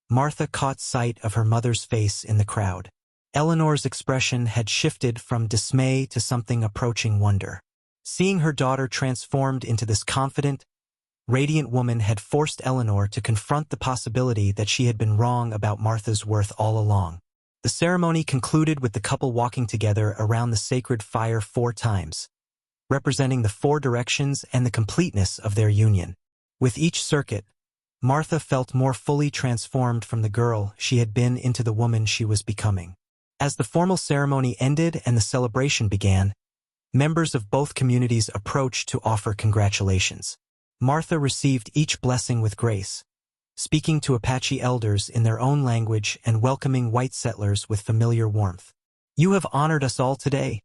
Martha caught sight of her mother's face in the crowd. Eleanor's expression had shifted from dismay to something approaching wonder. Seeing her daughter transformed into this confident, radiant woman had forced Eleanor to confront the possibility that she had been wrong about Martha's worth all along. The ceremony concluded with the couple walking together around the sacred fire 4 times, representing the 4 directions and the completeness of their union. With each circuit, Martha felt more fully transformed from the girl she had been into the woman she was becoming. As the formal ceremony ended and the celebration began, members of both communities approached to offer congratulations. Martha received each blessing with grace, speaking to Apache elders in their own language and welcoming white settlers with familiar warmth. "You have honored us all today,"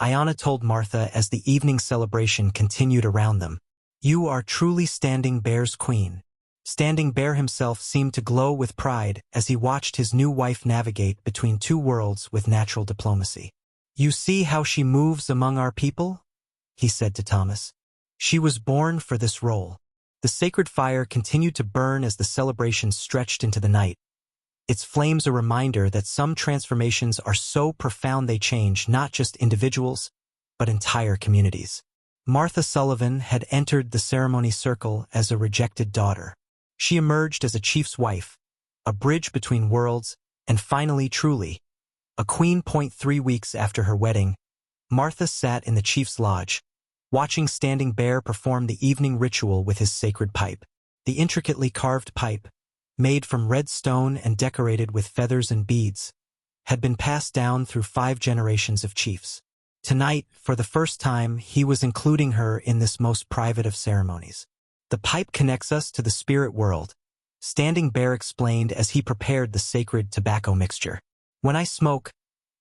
Ayanna told Martha as the evening celebration continued around them. "You are truly Standing Bear's queen." Standing Bear himself seemed to glow with pride as he watched his new wife navigate between 2 worlds with natural diplomacy. "You see how she moves among our people?" he said to Thomas. "She was born for this role." The sacred fire continued to burn as the celebration stretched into the night, its flames a reminder that some transformations are so profound they change not just individuals, but entire communities. Martha Sullivan had entered the ceremony circle as a rejected daughter. She emerged as a chief's wife, a bridge between worlds, and finally truly a queen. 3 weeks after her wedding, Martha sat in the chief's lodge, watching Standing Bear perform the evening ritual with his sacred pipe. The intricately carved pipe, made from red stone and decorated with feathers and beads, had been passed down through 5 generations of chiefs. Tonight, for the first time, he was including her in this most private of ceremonies. "The pipe connects us to the spirit world," Standing Bear explained as he prepared the sacred tobacco mixture. "When I smoke,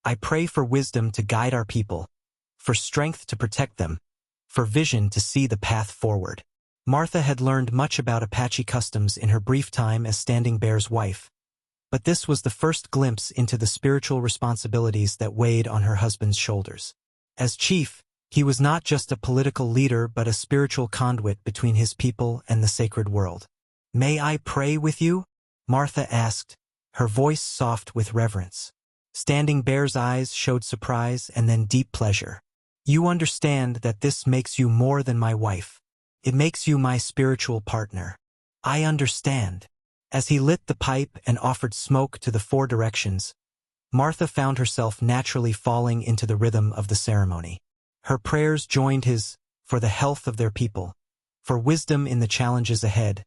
I pray for wisdom to guide our people, for strength to protect them, for vision to see the path forward." Martha had learned much about Apache customs in her brief time as Standing Bear's wife, but this was the first glimpse into the spiritual responsibilities that weighed on her husband's shoulders. As chief, he was not just a political leader but a spiritual conduit between his people and the sacred world. "May I pray with you?" Martha asked, her voice soft with reverence. Standing Bear's eyes showed surprise and then deep pleasure. "You understand that this makes you more than my wife. It makes you my spiritual partner." "I understand." As he lit the pipe and offered smoke to the 4 directions, Martha found herself naturally falling into the rhythm of the ceremony. Her prayers joined his, for the health of their people, for wisdom in the challenges ahead,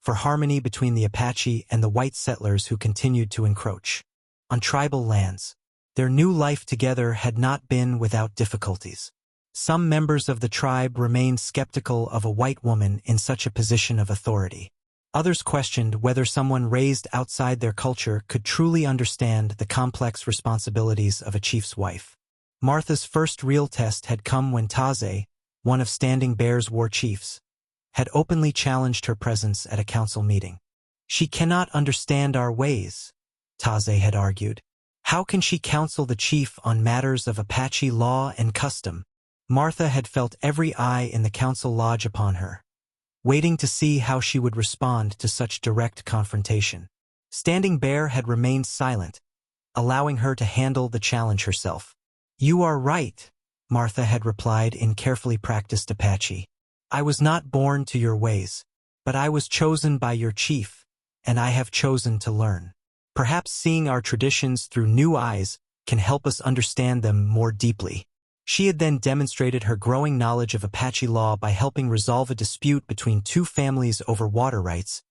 for harmony between the Apache and the white settlers who continued to encroach on tribal lands. Their new life together had not been without difficulties. Some members of the tribe remained skeptical of a white woman in such a position of authority. Others questioned whether someone raised outside their culture could truly understand the complex responsibilities of a chief's wife. Martha's first real test had come when Taze, one of Standing Bear's war chiefs, had openly challenged her presence at a council meeting. "She cannot understand our ways," Taze had argued. "How can she counsel the chief on matters of Apache law and custom?" Martha had felt every eye in the council lodge upon her, waiting to see how she would respond to such direct confrontation. Standing Bear had remained silent, allowing her to handle the challenge herself. "You are right," Martha had replied in carefully practiced Apache. "I was not born to your ways, but I was chosen by your chief, and I have chosen to learn. Perhaps seeing our traditions through new eyes can help us understand them more deeply." She had then demonstrated her growing knowledge of Apache law by helping resolve a dispute between 2 families over water rights,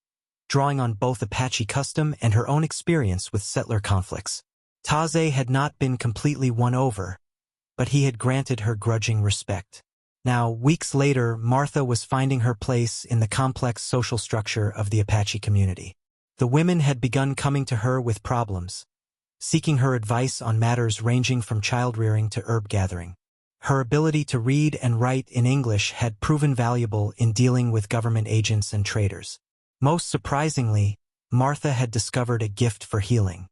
drawing on both Apache custom and her own experience with settler conflicts. Taze had not been completely won over, but he had granted her grudging respect. Now, weeks later, Martha was finding her place in the complex social structure of the Apache community. The women had begun coming to her with problems, seeking her advice on matters ranging from child-rearing to herb gathering. Her ability to read and write in English had proven valuable in dealing with government agents and traders. Most surprisingly, Martha had discovered a gift for healing.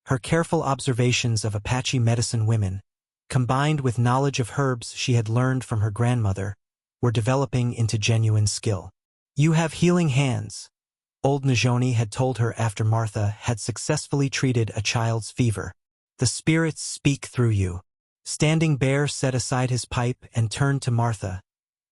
Her careful observations of Apache medicine women, combined with knowledge of herbs she had learned from her grandmother, were developing into genuine skill. "You have healing hands," old Najoni had told her after Martha had successfully treated a child's fever. "The spirits speak through you." Standing Bear set aside his pipe and turned to Martha,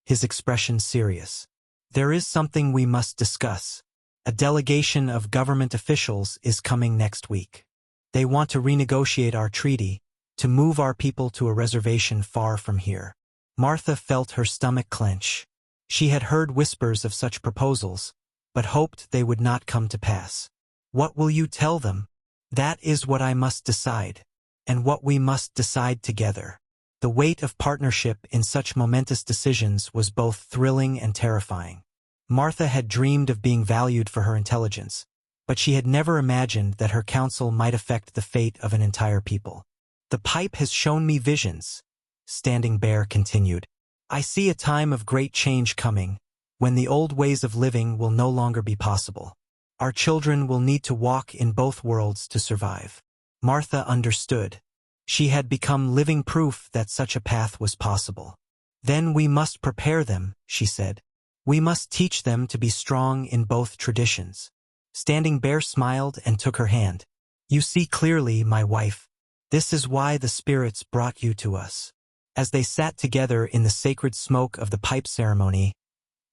his expression serious. "There is something we must discuss. A delegation of government officials is coming next week. They want to renegotiate our treaty, to move our people to a reservation far from here." Martha felt her stomach clench. She had heard whispers of such proposals, but hoped they would not come to pass. "What will you tell them?" "That is what I must decide, and what we must decide together." The weight of partnership in such momentous decisions was both thrilling and terrifying. Martha had dreamed of being valued for her intelligence, but she had never imagined that her counsel might affect the fate of an entire people. "The pipe has shown me visions," Standing Bear continued. "I see a time of great change coming, when the old ways of living will no longer be possible. Our children will need to walk in both worlds to survive." Martha understood. She had become living proof that such a path was possible. "Then we must prepare them," she said. "We must teach them to be strong in both traditions." Standing Bear smiled and took her hand. "You see clearly, my wife. This is why the spirits brought you to us." As they sat together in the sacred smoke of the pipe ceremony,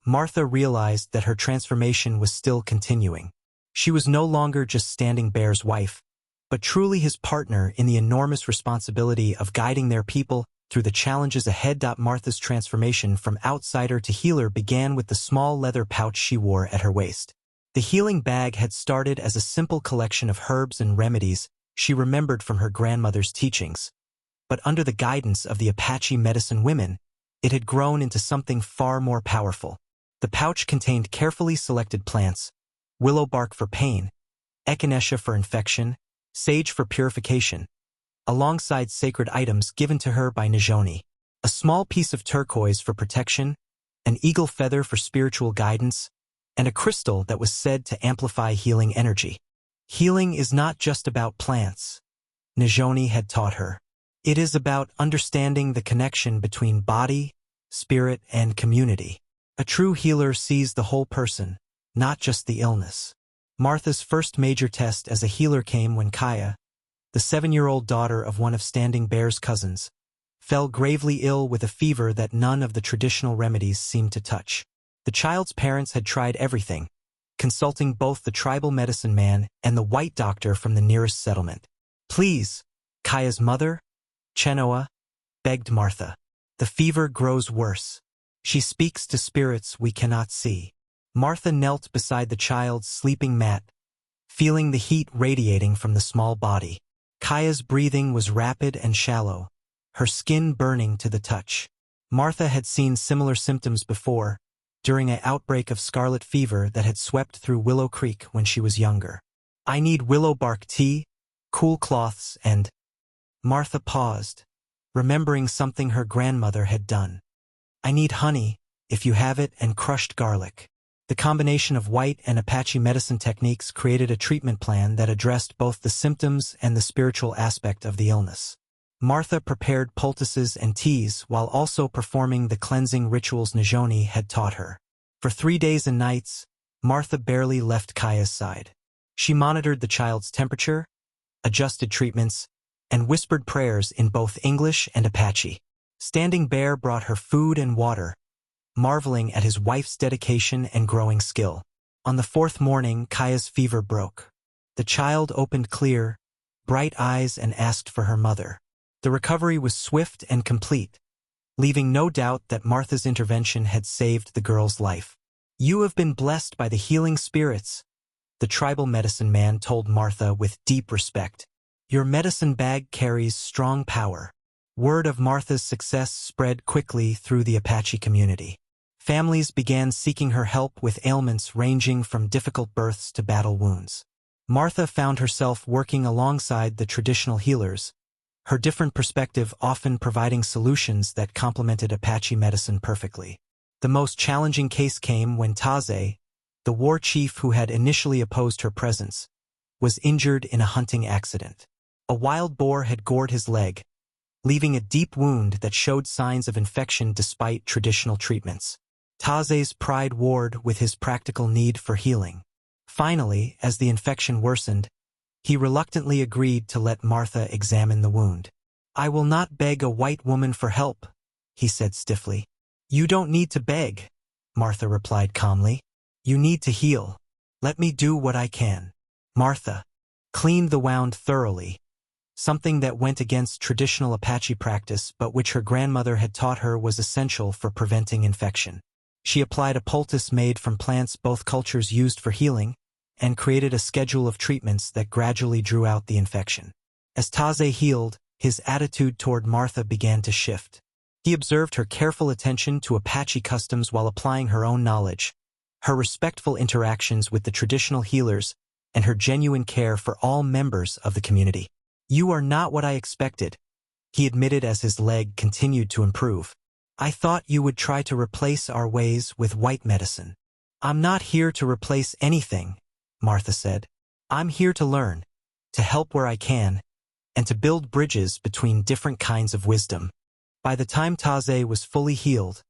Martha realized that her transformation was still continuing. She was no longer just Standing Bear's wife, but truly his partner in the enormous responsibility of guiding their people through the challenges ahead. Martha's transformation from outsider to healer began with the small leather pouch she wore at her waist. The healing bag had started as a simple collection of herbs and remedies she remembered from her grandmother's teachings, but under the guidance of the Apache medicine women, it had grown into something far more powerful. The pouch contained carefully selected plants: willow bark for pain, echinacea for infection, sage for purification, alongside sacred items given to her by Najoni: a small piece of turquoise for protection, an eagle feather for spiritual guidance, and a crystal that was said to amplify healing energy. Healing is not just about plants, Najoni had taught her. It is about understanding the connection between body, spirit, and community. A true healer sees the whole person, not just the illness. Martha's first major test as a healer came when Kaya, the 7-year-old daughter of one of Standing Bear's cousins, fell gravely ill with a fever that none of the traditional remedies seemed to touch. The child's parents had tried everything, consulting both the tribal medicine man and the white doctor from the nearest settlement. "Please, Kaya's mother, Chenoa," begged Martha. "The fever grows worse. She speaks to spirits we cannot see." Martha knelt beside the child's sleeping mat, feeling the heat radiating from the small body. Kaya's breathing was rapid and shallow, her skin burning to the touch. Martha had seen similar symptoms before, during an outbreak of scarlet fever that had swept through Willow Creek when she was younger. "I need willow bark tea, cool cloths, and—" Martha paused, remembering something her grandmother had done. "I need honey, if you have it, and crushed garlic." The combination of white and Apache medicine techniques created a treatment plan that addressed both the symptoms and the spiritual aspect of the illness. Martha prepared poultices and teas while also performing the cleansing rituals Najoni had taught her. For 3 days and nights, Martha barely left Kaya's side. She monitored the child's temperature, adjusted treatments, and whispered prayers in both English and Apache. Standing Bear brought her food and water, marveling at his wife's dedication and growing skill. On the 4th morning, Kaya's fever broke. The child opened clear, bright eyes and asked for her mother. The recovery was swift and complete, leaving no doubt that Martha's intervention had saved the girl's life. "You have been blessed by the healing spirits," the tribal medicine man told Martha with deep respect. "Your medicine bag carries strong power." Word of Martha's success spread quickly through the Apache community. Families began seeking her help with ailments ranging from difficult births to battle wounds. Martha found herself working alongside the traditional healers, her different perspective often providing solutions that complemented Apache medicine perfectly. The most challenging case came when Taze, the war chief who had initially opposed her presence, was injured in a hunting accident. A wild boar had gored his leg, leaving a deep wound that showed signs of infection despite traditional treatments. Taze's pride warred with his practical need for healing. Finally, as the infection worsened, he reluctantly agreed to let Martha examine the wound. "I will not beg a white woman for help," he said stiffly. "You don't need to beg," Martha replied calmly. "You need to heal. Let me do what I can." Martha cleaned the wound thoroughly, something that went against traditional Apache practice but which her grandmother had taught her was essential for preventing infection. She applied a poultice made from plants both cultures used for healing, and created a schedule of treatments that gradually drew out the infection. As Taze healed, his attitude toward Martha began to shift. He observed her careful attention to Apache customs while applying her own knowledge, her respectful interactions with the traditional healers, and her genuine care for all members of the community. "You are not what I expected," he admitted as his leg continued to improve. "I thought you would try to replace our ways with white medicine." "I'm not here to replace anything," Martha said. "I'm here to learn, to help where I can, and to build bridges between different kinds of wisdom." By the time Taze was fully healed,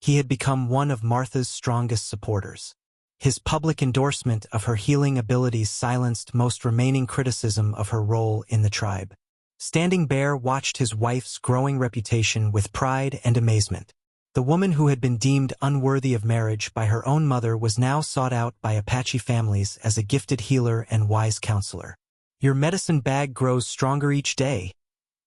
he had become one of Martha's strongest supporters. His public endorsement of her healing abilities silenced most remaining criticism of her role in the tribe. Standing Bear watched his wife's growing reputation with pride and amazement. The woman who had been deemed unworthy of marriage by her own mother was now sought out by Apache families as a gifted healer and wise counselor. "Your medicine bag grows stronger each day,"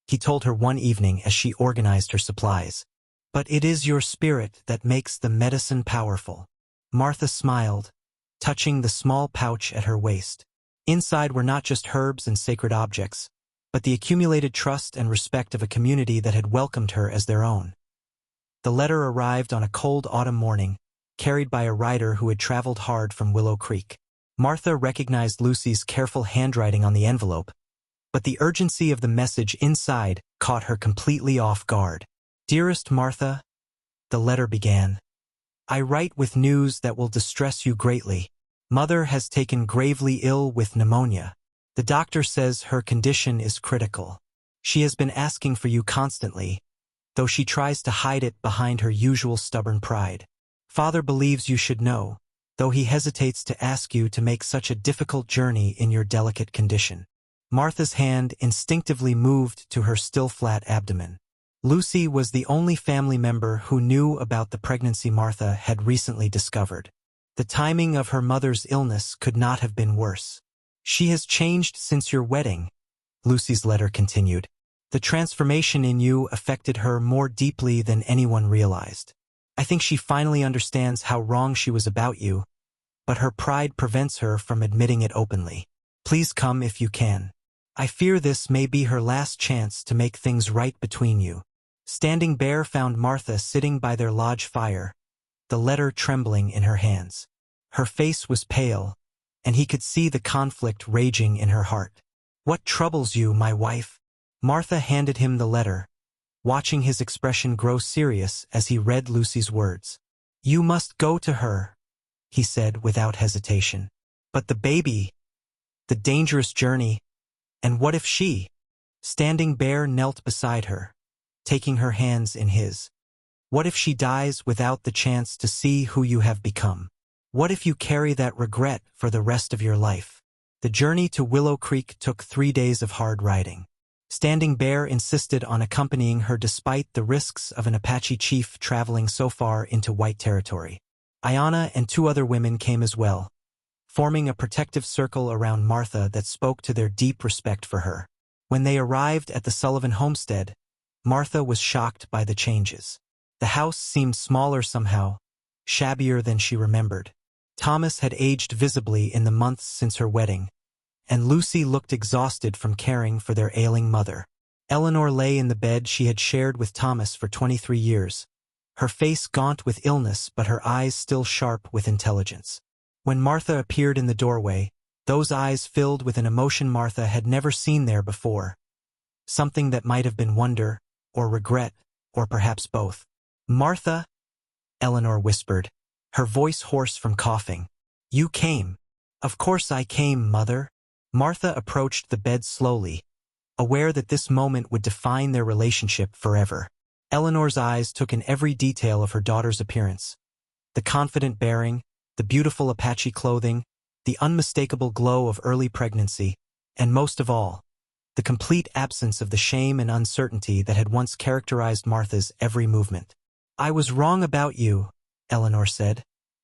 he told her one evening as she organized her supplies. "But it is your spirit that makes the medicine powerful." Martha smiled, touching the small pouch at her waist. Inside were not just herbs and sacred objects, but the accumulated trust and respect of a community that had welcomed her as their own. The letter arrived on a cold autumn morning, carried by a rider who had traveled hard from Willow Creek. Martha recognized Lucy's careful handwriting on the envelope, but the urgency of the message inside caught her completely off guard. "Dearest Martha," the letter began, "I write with news that will distress you greatly. Mother has taken gravely ill with pneumonia. The doctor says her condition is critical. She has been asking for you constantly, though she tries to hide it behind her usual stubborn pride. Father believes you should know, though he hesitates to ask you to make such a difficult journey in your delicate condition." Martha's hand instinctively moved to her still flat abdomen. Lucy was the only family member who knew about the pregnancy Martha had recently discovered. The timing of her mother's illness could not have been worse. "She has changed since your wedding," Lucy's letter continued. "The transformation in you affected her more deeply than anyone realized. I think she finally understands how wrong she was about you, but her pride prevents her from admitting it openly. Please come if you can. I fear this may be her last chance to make things right between you." Standing Bear found Martha sitting by their lodge fire, the letter trembling in her hands. Her face was pale, and he could see the conflict raging in her heart. "What troubles you, my wife?" Martha handed him the letter, watching his expression grow serious as he read Lucy's words. "You must go to her," he said without hesitation. "But the baby, the dangerous journey, and what if she?" Standing Bear knelt beside her, taking her hands in his. "What if she dies without the chance to see who you have become? What if you carry that regret for the rest of your life?" The journey to Willow Creek took 3 days of hard riding. Standing Bear insisted on accompanying her despite the risks of an Apache chief traveling so far into white territory. Ayana and 2 other women came as well, forming a protective circle around Martha that spoke to their deep respect for her. When they arrived at the Sullivan homestead, Martha was shocked by the changes. The house seemed smaller somehow, shabbier than she remembered. Thomas had aged visibly in the months since her wedding, and Lucy looked exhausted from caring for their ailing mother. Eleanor lay in the bed she had shared with Thomas for 23 years, her face gaunt with illness but her eyes still sharp with intelligence. When Martha appeared in the doorway, those eyes filled with an emotion Martha had never seen there before. something that might have been wonder, or regret, or perhaps both. "Martha," Eleanor whispered, her voice hoarse from coughing. "You came." "Of course I came, Mother." Martha approached the bed slowly, aware that this moment would define their relationship forever. Eleanor's eyes took in every detail of her daughter's appearance. The confident bearing, the beautiful Apache clothing, the unmistakable glow of early pregnancy, and most of all, the complete absence of the shame and uncertainty that had once characterized Martha's every movement. "I was wrong about you," Eleanor said,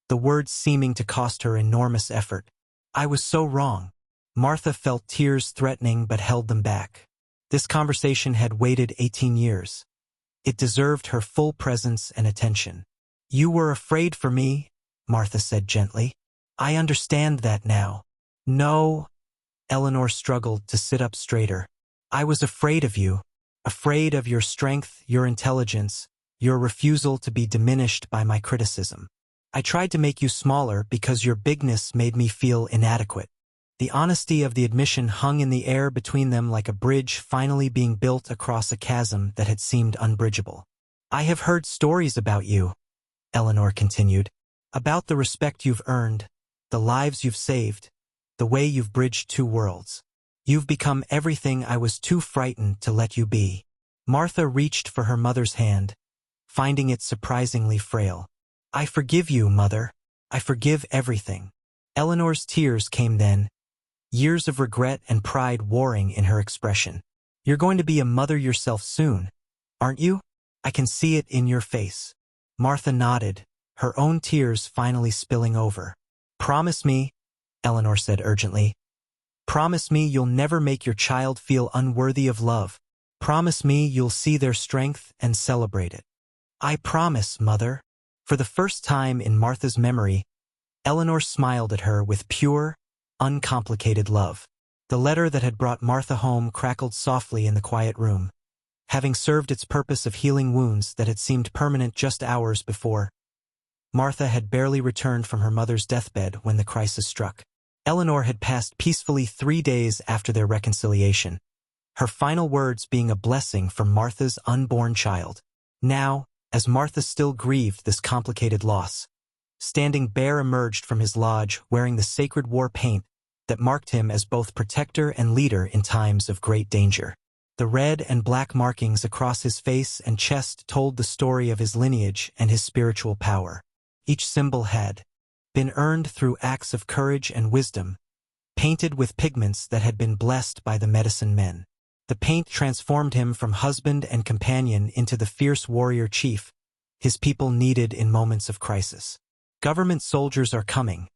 the words seeming to cost her enormous effort. "I was so wrong." Martha felt tears threatening but held them back. This conversation had waited 18 years. It deserved her full presence and attention. "You were afraid for me," Martha said gently. "I understand that now." "No," Eleanor struggled to sit up straighter. "I was afraid of you, afraid of your strength, your intelligence, your refusal to be diminished by my criticism. I tried to make you smaller because your bigness made me feel inadequate." The honesty of the admission hung in the air between them like a bridge finally being built across a chasm that had seemed unbridgeable. "I have heard stories about you," Eleanor continued, "about the respect you've earned, the lives you've saved, the way you've bridged two worlds. You've become everything I was too frightened to let you be." Martha reached for her mother's hand, finding it surprisingly frail. "I forgive you, Mother. I forgive everything." Eleanor's tears came then, years of regret and pride warring in her expression. "You're going to be a mother yourself soon, aren't you? I can see it in your face." Martha nodded, her own tears finally spilling over. "Promise me," Eleanor said urgently. "Promise me you'll never make your child feel unworthy of love. Promise me you'll see their strength and celebrate it." "I promise, Mother." For the first time in Martha's memory, Eleanor smiled at her with pure, uncomplicated love. The letter that had brought Martha home crackled softly in the quiet room, having served its purpose of healing wounds that had seemed permanent just hours before. Martha had barely returned from her mother's deathbed when the crisis struck. Eleanor had passed peacefully 3 days after their reconciliation, her final words being a blessing from Martha's unborn child. Now, as Martha still grieved this complicated loss, Standing Bear emerged from his lodge wearing the sacred war paint that marked him as both protector and leader in times of great danger. The red and black markings across his face and chest told the story of his lineage and his spiritual power. Each symbol had been earned through acts of courage and wisdom, painted with pigments that had been blessed by the medicine men. The paint transformed him from husband and companion into the fierce warrior chief his people needed in moments of crisis. "Government soldiers are coming,"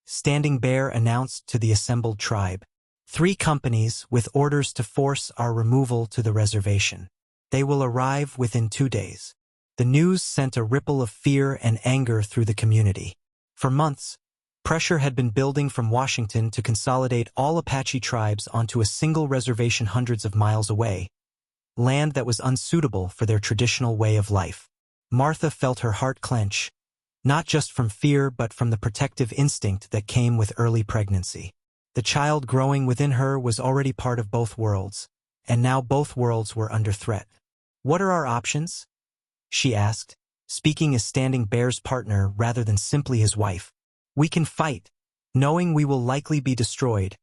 Standing Bear announced to the assembled tribe. 3 companies with orders to force our removal to the reservation. They will arrive within 2 days. The news sent a ripple of fear and anger through the community. For months, pressure had been building from Washington to consolidate all Apache tribes onto a single reservation hundreds of miles away, land that was unsuitable for their traditional way of life. Martha felt her heart clench, not just from fear but from the protective instinct that came with early pregnancy. The child growing within her was already part of both worlds, and now both worlds were under threat. "What are our options?" she asked, speaking as Standing Bear's partner rather than simply his wife. "We can fight, knowing we will likely be destroyed,"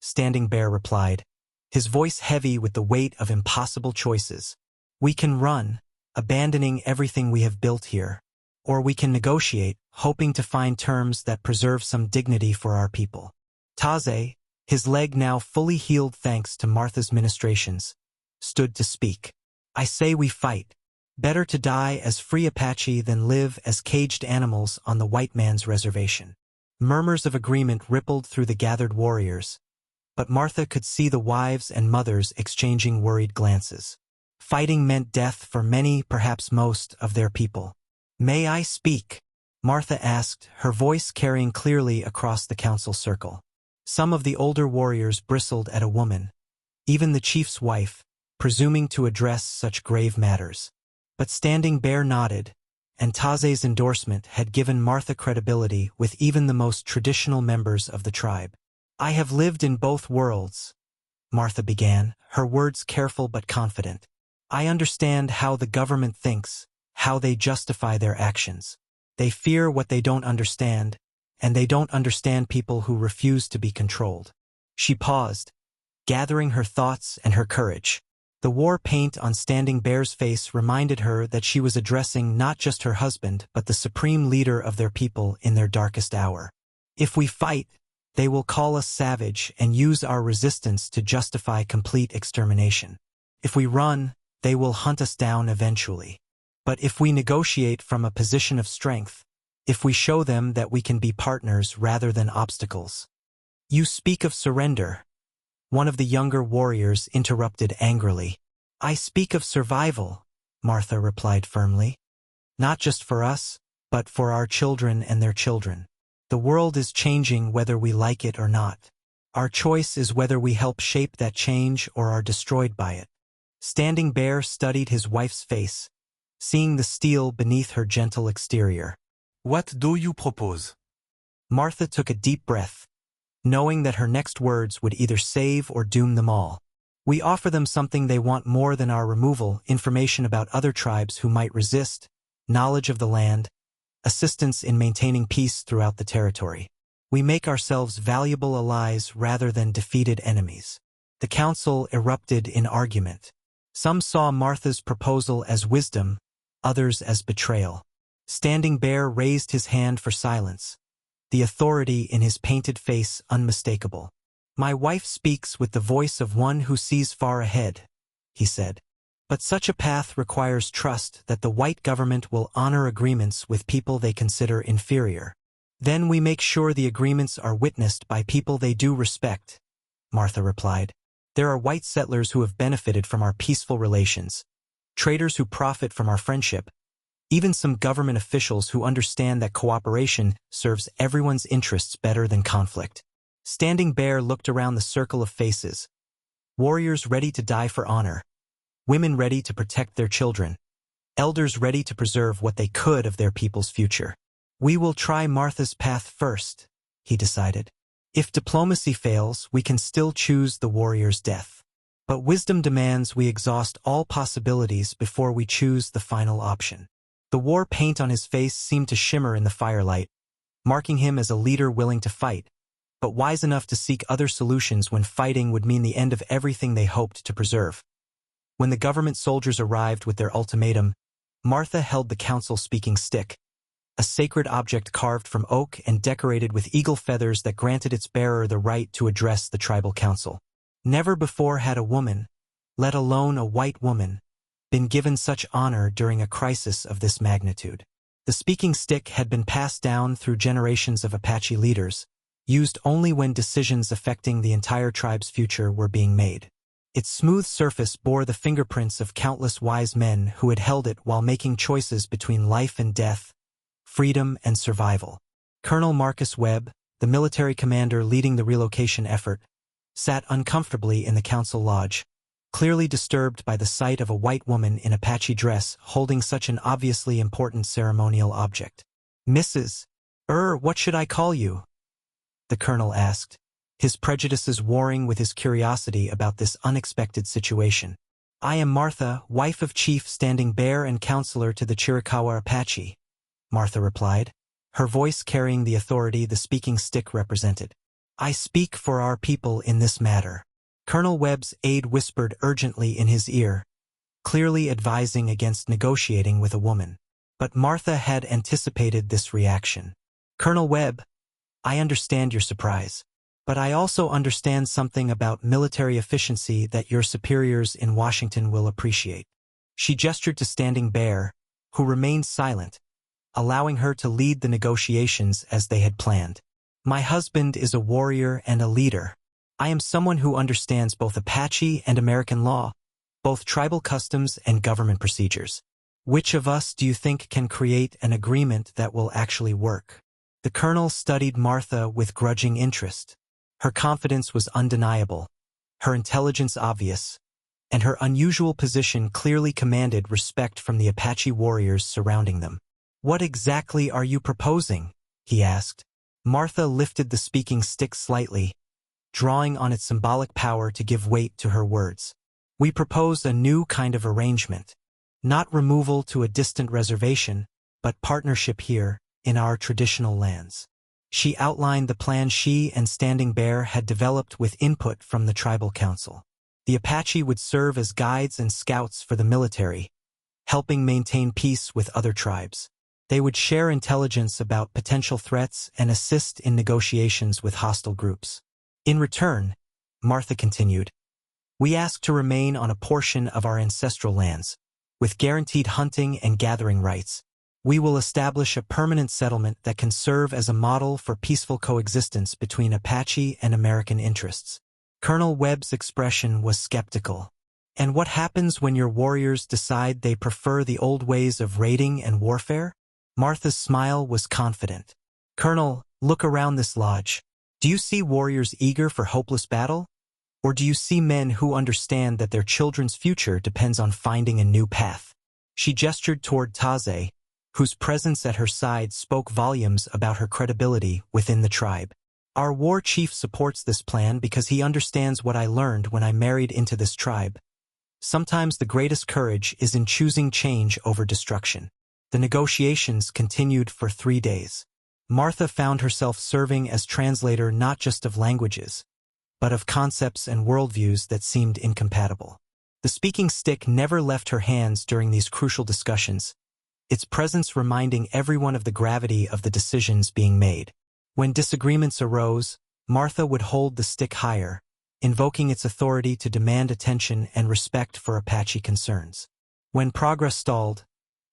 Standing Bear replied, his voice heavy with the weight of impossible choices. "We can run, abandoning everything we have built here. Or we can negotiate, hoping to find terms that preserve some dignity for our people." Taze, his leg now fully healed thanks to Martha's ministrations, stood to speak. "I say we fight. Better to die as free Apache than live as caged animals on the white man's reservation." Murmurs of agreement rippled through the gathered warriors, but Martha could see the wives and mothers exchanging worried glances. Fighting meant death for many, perhaps most, of their people. "May I speak?" Martha asked, her voice carrying clearly across the council circle. Some of the older warriors bristled at a woman, even the chief's wife, presuming to address such grave matters. But Standing Bear nodded, and Taze's endorsement had given Martha credibility with even the most traditional members of the tribe. "I have lived in both worlds," Martha began, her words careful but confident. I understand how the government thinks, how they justify their actions. They fear what they don't understand, and they don't understand people who refuse to be controlled. She paused, gathering her thoughts and her courage. The war paint on Standing Bear's face reminded her that she was addressing not just her husband but the supreme leader of their people in their darkest hour. If we fight, they will call us savage and use our resistance to justify complete extermination. If we run, they will hunt us down eventually. But if we negotiate from a position of strength, if we show them that we can be partners rather than obstacles. You speak of surrender. One of the younger warriors interrupted angrily. I speak of survival, Martha replied firmly. Not just for us, but for our children and their children. The world is changing whether we like it or not. Our choice is whether we help shape that change or are destroyed by it. Standing Bear studied his wife's face, seeing the steel beneath her gentle exterior. What do you propose? Martha took a deep breath, knowing that her next words would either save or doom them all. We offer them something they want more than our removal: information about other tribes who might resist, knowledge of the land, assistance in maintaining peace throughout the territory. We make ourselves valuable allies rather than defeated enemies. The council erupted in argument. Some saw Martha's proposal as wisdom, others as betrayal. Standing Bear raised his hand for silence, the authority in his painted face unmistakable. My wife speaks with the voice of one who sees far ahead, he said. But such a path requires trust that the white government will honor agreements with people they consider inferior. Then we make sure the agreements are witnessed by people they do respect, Martha replied. There are white settlers who have benefited from our peaceful relations, traders who profit from our friendship, even some government officials who understand that cooperation serves everyone's interests better than conflict. Standing Bear looked around the circle of faces. Warriors ready to die for honor, women ready to protect their children, elders ready to preserve what they could of their people's future. We will try Martha's path first, he decided. If diplomacy fails, we can still choose the warrior's death. But wisdom demands we exhaust all possibilities before we choose the final option. The war paint on his face seemed to shimmer in the firelight, marking him as a leader willing to fight, but wise enough to seek other solutions when fighting would mean the end of everything they hoped to preserve. When the government soldiers arrived with their ultimatum, Martha held the council-speaking stick, a sacred object carved from oak and decorated with eagle feathers that granted its bearer the right to address the tribal council. Never before had a woman, let alone a white woman, been given such honor during a crisis of this magnitude. The speaking stick had been passed down through generations of Apache leaders, used only when decisions affecting the entire tribe's future were being made. Its smooth surface bore the fingerprints of countless wise men who had held it while making choices between life and death, freedom and survival. Colonel Marcus Webb, the military commander leading the relocation effort, sat uncomfortably in the council lodge, clearly disturbed by the sight of a white woman in Apache dress holding such an obviously important ceremonial object. Mrs. What should I call you? The colonel asked, his prejudices warring with his curiosity about this unexpected situation. I am Martha, wife of Chief Standing Bear and counselor to the Chiricahua Apache, Martha replied, her voice carrying the authority the speaking stick represented. I speak for our people in this matter. Colonel Webb's aide whispered urgently in his ear, clearly advising against negotiating with a woman. But Martha had anticipated this reaction. Colonel Webb, I understand your surprise, but I also understand something about military efficiency that your superiors in Washington will appreciate. She gestured to Standing Bear, who remained silent, allowing her to lead the negotiations as they had planned. My husband is a warrior and a leader. I am someone who understands both Apache and American law, both tribal customs and government procedures. Which of us do you think can create an agreement that will actually work? The colonel studied Martha with grudging interest. Her confidence was undeniable, her intelligence obvious, and her unusual position clearly commanded respect from the Apache warriors surrounding them. What exactly are you proposing? He asked. Martha lifted the speaking stick slightly, drawing on its symbolic power to give weight to her words. We propose a new kind of arrangement. Not removal to a distant reservation, but partnership here, in our traditional lands. She outlined the plan she and Standing Bear had developed with input from the tribal council. The Apache would serve as guides and scouts for the military, helping maintain peace with other tribes. They would share intelligence about potential threats and assist in negotiations with hostile groups. In return, Martha continued, we ask to remain on a portion of our ancestral lands, with guaranteed hunting and gathering rights. We will establish a permanent settlement that can serve as a model for peaceful coexistence between Apache and American interests. Colonel Webb's expression was skeptical. And what happens when your warriors decide they prefer the old ways of raiding and warfare? Martha's smile was confident. Colonel, look around this lodge. Do you see warriors eager for hopeless battle? Or do you see men who understand that their children's future depends on finding a new path? She gestured toward Taze, whose presence at her side spoke volumes about her credibility within the tribe. Our war chief supports this plan because he understands what I learned when I married into this tribe. Sometimes the greatest courage is in choosing change over destruction. The negotiations continued for 3 days. Martha found herself serving as translator not just of languages, but of concepts and worldviews that seemed incompatible. The speaking stick never left her hands during these crucial discussions, its presence reminding everyone of the gravity of the decisions being made. When disagreements arose, Martha would hold the stick higher, invoking its authority to demand attention and respect for Apache concerns. When progress stalled,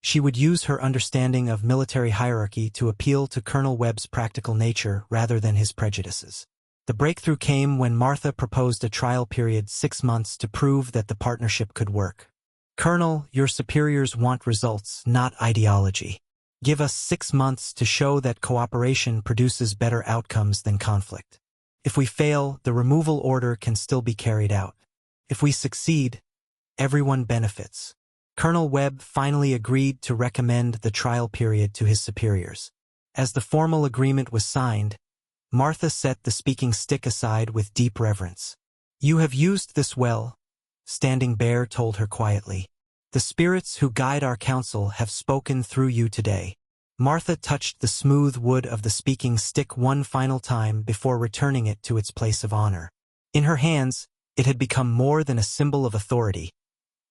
she would use her understanding of military hierarchy to appeal to Colonel Webb's practical nature rather than his prejudices. The breakthrough came when Martha proposed a trial period 6 months to prove that the partnership could work. Colonel, your superiors want results, not ideology. Give us 6 months to show that cooperation produces better outcomes than conflict. If we fail, the removal order can still be carried out. If we succeed, everyone benefits. Colonel Webb finally agreed to recommend the trial period to his superiors. As the formal agreement was signed, Martha set the speaking stick aside with deep reverence. You have used this well, Standing Bear told her quietly. The spirits who guide our council have spoken through you today. Martha touched the smooth wood of the speaking stick one final time before returning it to its place of honor. In her hands, it had become more than a symbol of authority.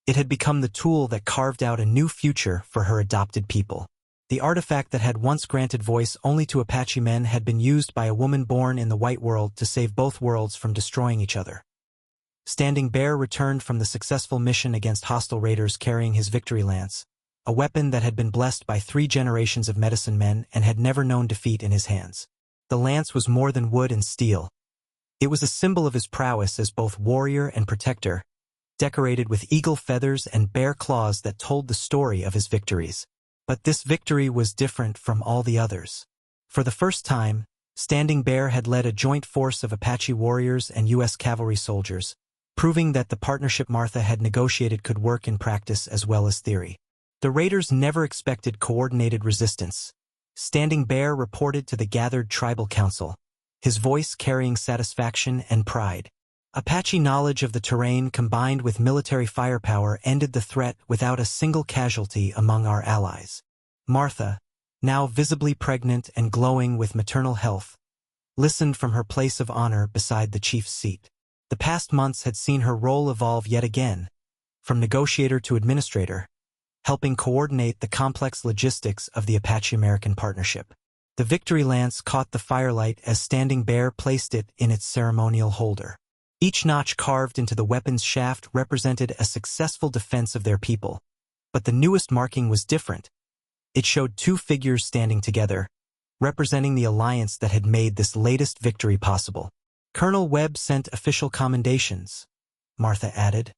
It had become the tool that carved out a new future for her adopted people. The artifact that had once granted voice only to Apache men had been used by a woman born in the white world to save both worlds from destroying each other. Standing Bear returned from the successful mission against hostile raiders carrying his victory lance, a weapon that had been blessed by 3 generations of medicine men and had never known defeat in his hands. The lance was more than wood and steel. It was a symbol of his prowess as both warrior and protector, decorated with eagle feathers and bear claws that told the story of his victories. But this victory was different from all the others. For the first time, Standing Bear had led a joint force of Apache warriors and U.S. cavalry soldiers, proving that the partnership Martha had negotiated could work in practice as well as theory. The raiders never expected coordinated resistance. Standing Bear reported to the gathered tribal council, his voice carrying satisfaction and pride. Apache knowledge of the terrain combined with military firepower ended the threat without a single casualty among our allies. Martha, now visibly pregnant and glowing with maternal health, listened from her place of honor beside the chief's seat. The past months had seen her role evolve yet again, from negotiator to administrator, helping coordinate the complex logistics of the Apache-American partnership. The victory lance caught the firelight as Standing Bear placed it in its ceremonial holder. Each notch carved into the weapon's shaft represented a successful defense of their people. But the newest marking was different. It showed 2 figures standing together, representing the alliance that had made this latest victory possible. Colonel Webb sent official commendations, Martha added,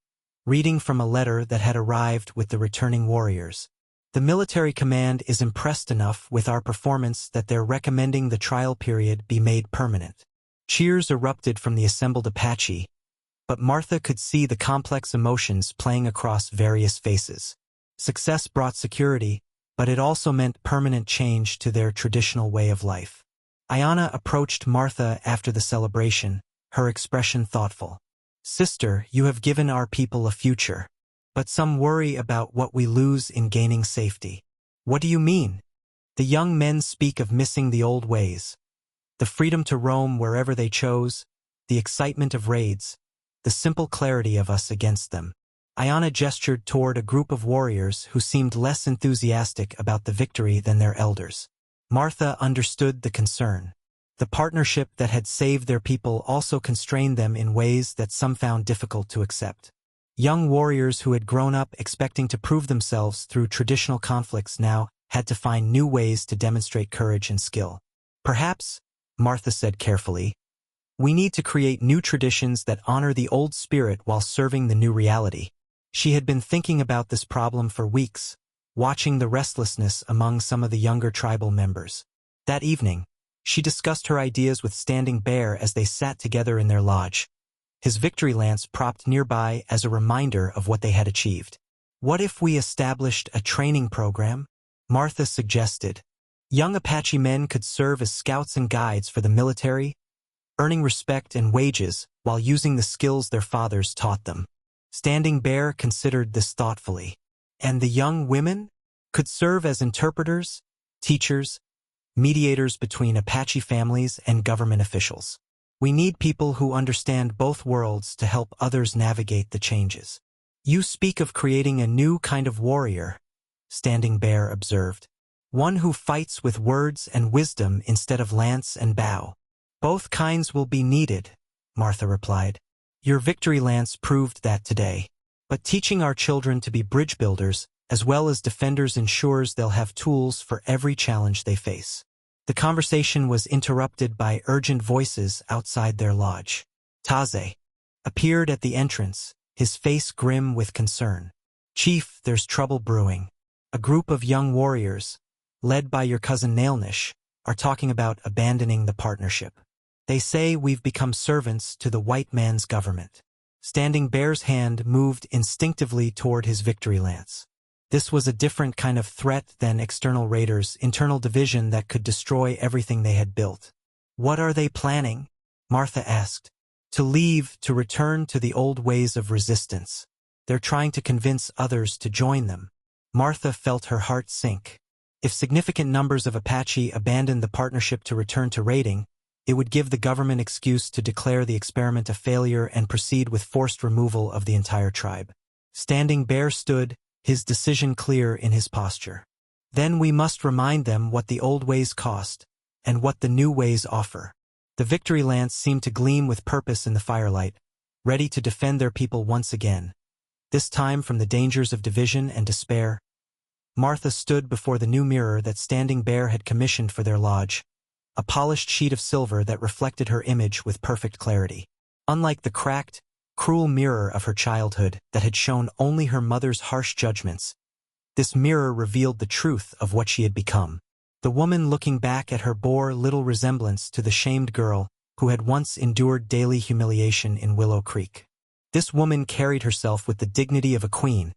reading from a letter that had arrived with the returning warriors. The military command is impressed enough with our performance that they're recommending the trial period be made permanent. Cheers erupted from the assembled Apache, but Martha could see the complex emotions playing across various faces. Success brought security, but it also meant permanent change to their traditional way of life. Ayana approached Martha after the celebration, her expression thoughtful. Sister, you have given our people a future. But some worry about what we lose in gaining safety. What do you mean? The young men speak of missing the old ways. The freedom to roam wherever they chose, the excitement of raids, the simple clarity of us against them. Ayana gestured toward a group of warriors who seemed less enthusiastic about the victory than their elders. Martha understood the concern. The partnership that had saved their people also constrained them in ways that some found difficult to accept. Young warriors who had grown up expecting to prove themselves through traditional conflicts now had to find new ways to demonstrate courage and skill. Perhaps, Martha said carefully, we need to create new traditions that honor the old spirit while serving the new reality. She had been thinking about this problem for weeks, watching the restlessness among some of the younger tribal members. That evening, she discussed her ideas with Standing Bear as they sat together in their lodge, his victory lance propped nearby as a reminder of what they had achieved. What if we established a training program? Martha suggested. Young Apache men could serve as scouts and guides for the military, earning respect and wages while using the skills their fathers taught them. Standing Bear considered this thoughtfully. And the young women could serve as interpreters, teachers, mediators between Apache families and government officials. We need people who understand both worlds to help others navigate the changes. You speak of creating a new kind of warrior, Standing Bear observed. One who fights with words and wisdom instead of lance and bow. Both kinds will be needed, Martha replied. Your victory lance proved that today. But teaching our children to be bridge builders, as well as defenders, ensures they'll have tools for every challenge they face. The conversation was interrupted by urgent voices outside their lodge. Taze appeared at the entrance, his face grim with concern. Chief, there's trouble brewing. A group of young warriors, led by your cousin Nailnish, are talking about abandoning the partnership. They say we've become servants to the white man's government. Standing Bear's hand moved instinctively toward his victory lance. This was a different kind of threat than external raiders, internal division that could destroy everything they had built. What are they planning? Martha asked. To leave, to return to the old ways of resistance. They're trying to convince others to join them. Martha felt her heart sink. If significant numbers of Apache abandoned the partnership to return to raiding, it would give the government excuse to declare the experiment a failure and proceed with forced removal of the entire tribe. Standing Bear stood, his decision clear in his posture. Then we must remind them what the old ways cost, and what the new ways offer. The victory lance seemed to gleam with purpose in the firelight, ready to defend their people once again. This time from the dangers of division and despair. Martha stood before the new mirror that Standing Bear had commissioned for their lodge, a polished sheet of silver that reflected her image with perfect clarity. Unlike the cracked, cruel mirror of her childhood that had shown only her mother's harsh judgments, this mirror revealed the truth of what she had become. The woman looking back at her bore little resemblance to the shamed girl who had once endured daily humiliation in Willow Creek. This woman carried herself with the dignity of a queen,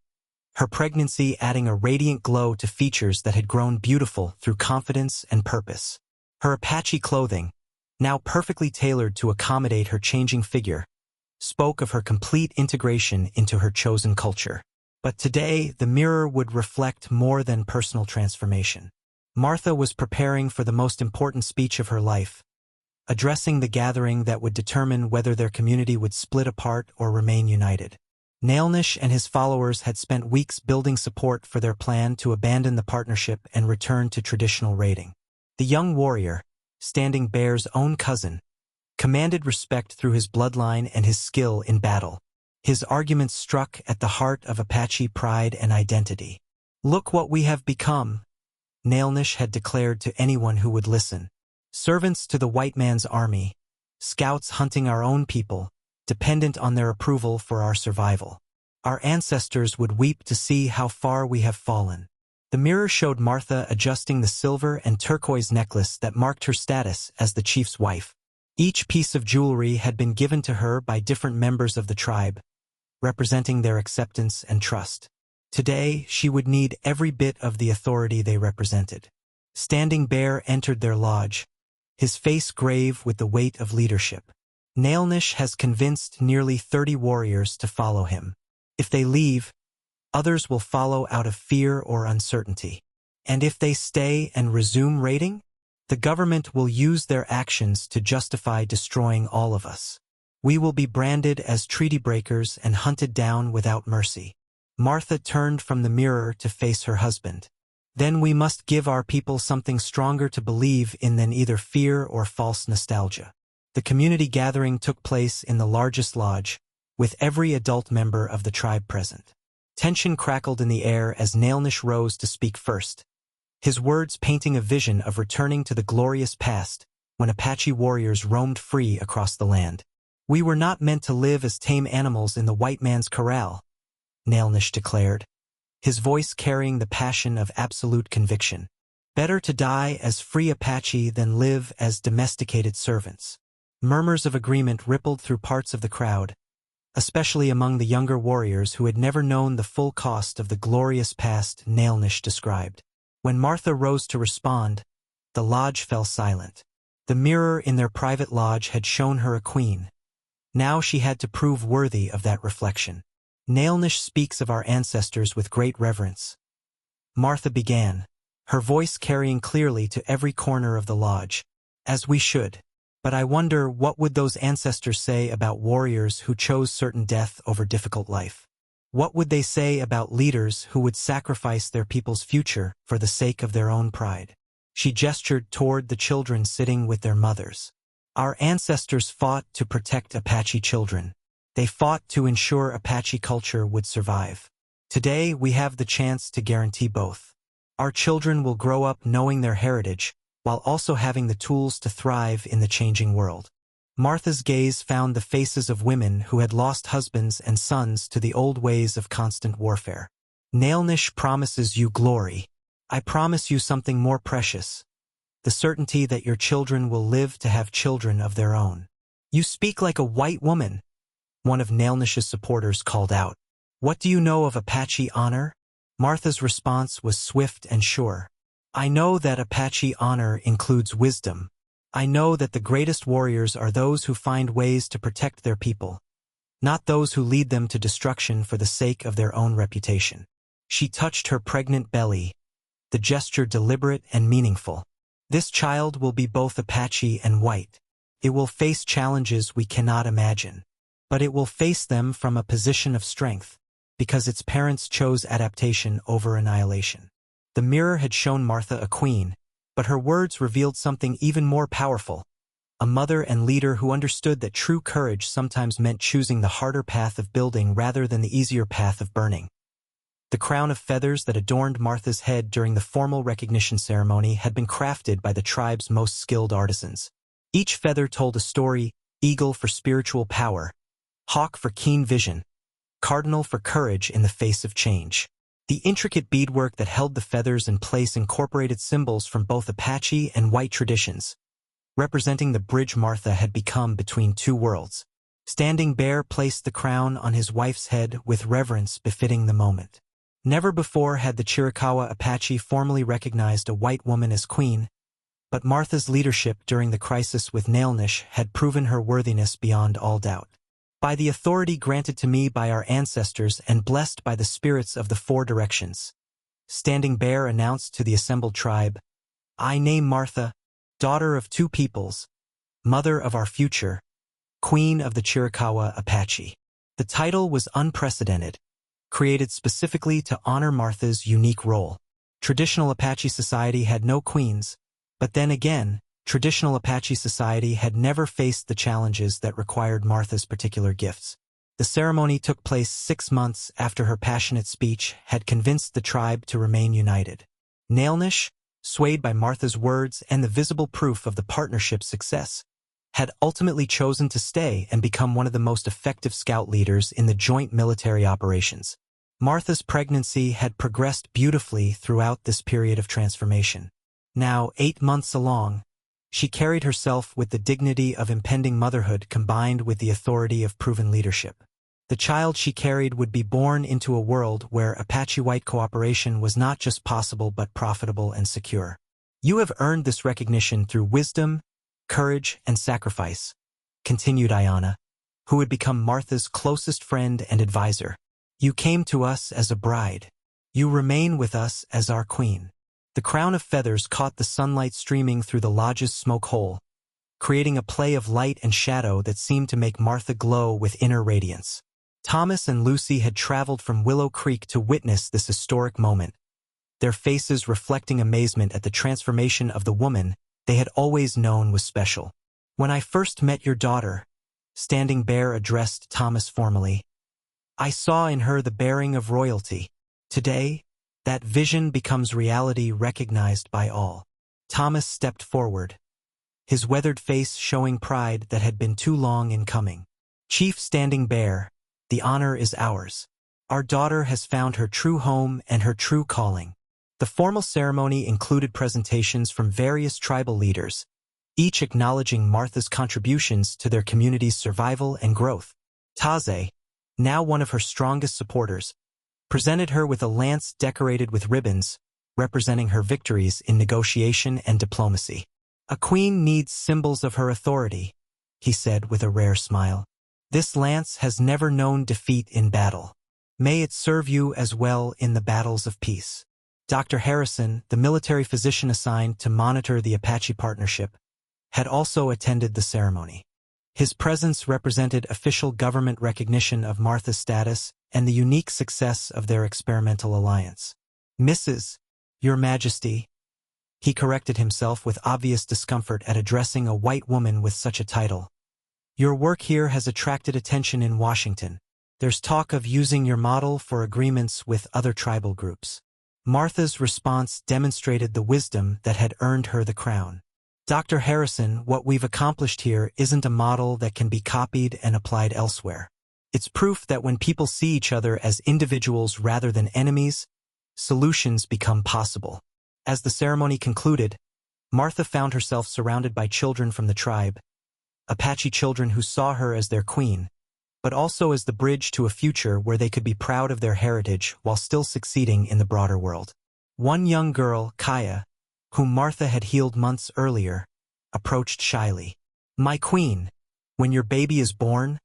her pregnancy adding a radiant glow to features that had grown beautiful through confidence and purpose. Her Apache clothing, now perfectly tailored to accommodate her changing figure, spoke of her complete integration into her chosen culture. But today, the mirror would reflect more than personal transformation. Martha was preparing for the most important speech of her life, addressing the gathering that would determine whether their community would split apart or remain united. Nailnish and his followers had spent weeks building support for their plan to abandon the partnership and return to traditional raiding. The young warrior, Standing Bear's own cousin, commanded respect through his bloodline and his skill in battle. His arguments struck at the heart of Apache pride and identity. Look what we have become, Nailnish had declared to anyone who would listen. Servants to the white man's army, scouts hunting our own people, dependent on their approval for our survival. Our ancestors would weep to see how far we have fallen. The mirror showed Martha adjusting the silver and turquoise necklace that marked her status as the chief's wife. Each piece of jewelry had been given to her by different members of the tribe, representing their acceptance and trust. Today, she would need every bit of the authority they represented. Standing Bear entered their lodge, his face grave with the weight of leadership. Nailnish has convinced nearly 30 warriors to follow him. If they leave, others will follow out of fear or uncertainty. And if they stay and resume raiding, the government will use their actions to justify destroying all of us. We will be branded as treaty breakers and hunted down without mercy. Martha turned from the mirror to face her husband. Then we must give our people something stronger to believe in than either fear or false nostalgia. The community gathering took place in the largest lodge, with every adult member of the tribe present. Tension crackled in the air as Nailnish rose to speak first, his words painting a vision of returning to the glorious past when Apache warriors roamed free across the land. We were not meant to live as tame animals in the white man's corral, Nailnish declared, his voice carrying the passion of absolute conviction. Better to die as free Apache than live as domesticated servants. Murmurs of agreement rippled through parts of the crowd, especially among the younger warriors who had never known the full cost of the glorious past Nailnish described. When Martha rose to respond, the lodge fell silent. The mirror in their private lodge had shown her a queen. Now she had to prove worthy of that reflection. Nailnish speaks of our ancestors with great reverence. Martha began, her voice carrying clearly to every corner of the lodge. As we should. But I wonder what would those ancestors say about warriors who chose certain death over difficult life? What would they say about leaders who would sacrifice their people's future for the sake of their own pride? She gestured toward the children sitting with their mothers. Our ancestors fought to protect Apache children. They fought to ensure Apache culture would survive. Today, we have the chance to guarantee both. Our children will grow up knowing their heritage, while also having the tools to thrive in the changing world. Martha's gaze found the faces of women who had lost husbands and sons to the old ways of constant warfare. Nailnish promises you glory. I promise you something more precious. The certainty that your children will live to have children of their own. You speak like a white woman, one of Nailnish's supporters called out. What do you know of Apache honor? Martha's response was swift and sure. I know that Apache honor includes wisdom. I know that the greatest warriors are those who find ways to protect their people, not those who lead them to destruction for the sake of their own reputation. She touched her pregnant belly, the gesture deliberate and meaningful. This child will be both Apache and white. It will face challenges we cannot imagine, but it will face them from a position of strength, because its parents chose adaptation over annihilation. The mirror had shown Martha a queen, but her words revealed something even more powerful, a mother and leader who understood that true courage sometimes meant choosing the harder path of building rather than the easier path of burning. The crown of feathers that adorned Martha's head during the formal recognition ceremony had been crafted by the tribe's most skilled artisans. Each feather told a story: eagle for spiritual power, hawk for keen vision, cardinal for courage in the face of change. The intricate beadwork that held the feathers in place incorporated symbols from both Apache and white traditions, representing the bridge Martha had become between two worlds. Standing Bear placed the crown on his wife's head with reverence befitting the moment. Never before had the Chiricahua Apache formally recognized a white woman as queen, but Martha's leadership during the crisis with Nailnish had proven her worthiness beyond all doubt. By the authority granted to me by our ancestors and blessed by the spirits of the four directions, Standing Bear announced to the assembled tribe, I name Martha, daughter of two peoples, mother of our future, queen of the Chiricahua Apache. The title was unprecedented, created specifically to honor Martha's unique role. Traditional Apache society had no queens, but then again, traditional Apache society had never faced the challenges that required Martha's particular gifts. The ceremony took place 6 months after her passionate speech had convinced the tribe to remain united. Nailnish, swayed by Martha's words and the visible proof of the partnership's success, had ultimately chosen to stay and become one of the most effective scout leaders in the joint military operations. Martha's pregnancy had progressed beautifully throughout this period of transformation. Now, 8 months along, she carried herself with the dignity of impending motherhood combined with the authority of proven leadership. The child she carried would be born into a world where Apache-white cooperation was not just possible but profitable and secure. You have earned this recognition through wisdom, courage, and sacrifice, continued Ayanna, who had become Martha's closest friend and advisor. You came to us as a bride. You remain with us as our queen. The crown of feathers caught the sunlight streaming through the lodge's smoke hole, creating a play of light and shadow that seemed to make Martha glow with inner radiance. Thomas and Lucy had traveled from Willow Creek to witness this historic moment, their faces reflecting amazement at the transformation of the woman they had always known was special. When I first met your daughter, Standing Bear addressed Thomas formally, I saw in her the bearing of royalty. Today, that vision becomes reality recognized by all. Thomas stepped forward, his weathered face showing pride that had been too long in coming. Chief Standing Bear, the honor is ours. Our daughter has found her true home and her true calling. The formal ceremony included presentations from various tribal leaders, each acknowledging Martha's contributions to their community's survival and growth. Taze, now one of her strongest supporters, presented her with a lance decorated with ribbons, representing her victories in negotiation and diplomacy. A queen needs symbols of her authority, he said with a rare smile. This lance has never known defeat in battle. May it serve you as well in the battles of peace. Dr. Harrison, the military physician assigned to monitor the Apache partnership, had also attended the ceremony. His presence represented official government recognition of Martha's status and the unique success of their experimental alliance. Mrs. Your Majesty, he corrected himself with obvious discomfort at addressing a white woman with such a title. Your work here has attracted attention in Washington. There's talk of using your model for agreements with other tribal groups. Martha's response demonstrated the wisdom that had earned her the crown. Dr. Harrison, what we've accomplished here isn't a model that can be copied and applied elsewhere. It's proof that when people see each other as individuals rather than enemies, solutions become possible. As the ceremony concluded, Martha found herself surrounded by children from the tribe, Apache children who saw her as their queen, but also as the bridge to a future where they could be proud of their heritage while still succeeding in the broader world. One young girl, Kaya, whom Martha had healed months earlier, approached shyly. My queen, when your baby is born,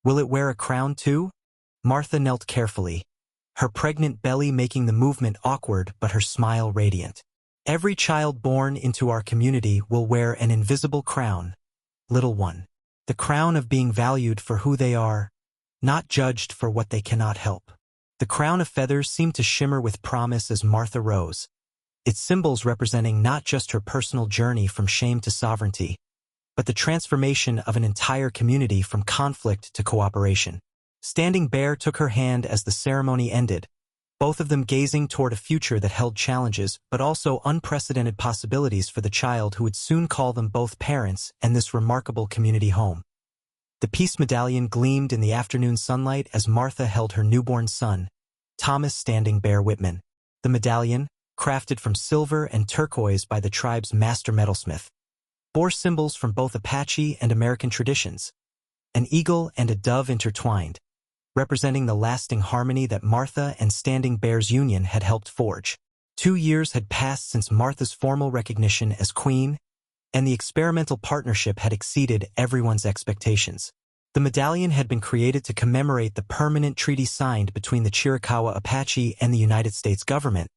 will it wear a crown too? Martha knelt carefully, her pregnant belly making the movement awkward but her smile radiant. Every child born into our community will wear an invisible crown, little one. The crown of being valued for who they are, not judged for what they cannot help. The crown of feathers seemed to shimmer with promise as Martha rose, its symbols representing not just her personal journey from shame to sovereignty, but the transformation of an entire community from conflict to cooperation. Standing Bear took her hand as the ceremony ended, both of them gazing toward a future that held challenges but also unprecedented possibilities for the child who would soon call them both parents and this remarkable community home. The peace medallion gleamed in the afternoon sunlight as Martha held her newborn son, Thomas Standing Bear Whitman. The medallion, crafted from silver and turquoise by the tribe's master metalsmith, bore symbols from both Apache and American traditions, an eagle and a dove intertwined, representing the lasting harmony that Martha and Standing Bear's union had helped forge. 2 years had passed since Martha's formal recognition as queen, and the experimental partnership had exceeded everyone's expectations. The medallion had been created to commemorate the permanent treaty signed between the Chiricahua Apache and the United States government,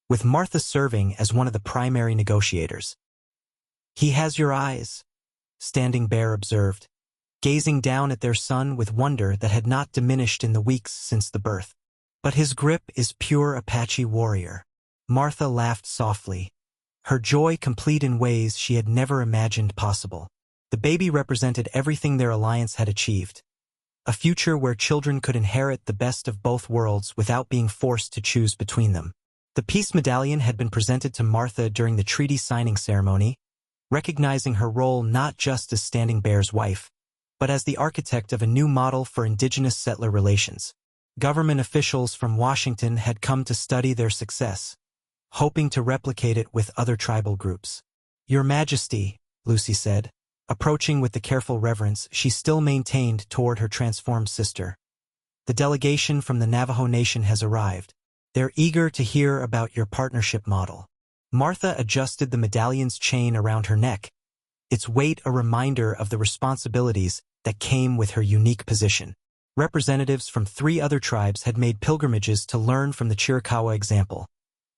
with Martha serving as one of the primary negotiators. He has your eyes, Standing Bear observed, gazing down at their son with wonder that had not diminished in the weeks since the birth. But his grip is pure Apache warrior. Martha laughed softly, her joy complete in ways she had never imagined possible. The baby represented everything their alliance had achieved, a future where children could inherit the best of both worlds without being forced to choose between them. The peace medallion had been presented to Martha during the treaty signing ceremony, recognizing her role not just as Standing Bear's wife, but as the architect of a new model for indigenous settler relations. Government officials from Washington had come to study their success, hoping to replicate it with other tribal groups. Your Majesty, Lucy said, approaching with the careful reverence she still maintained toward her transformed sister. The delegation from the Navajo Nation has arrived. They're eager to hear about your partnership model. Martha adjusted the medallion's chain around her neck, its weight a reminder of the responsibilities that came with her unique position. Representatives from 3 other tribes had made pilgrimages to learn from the Chiricahua example,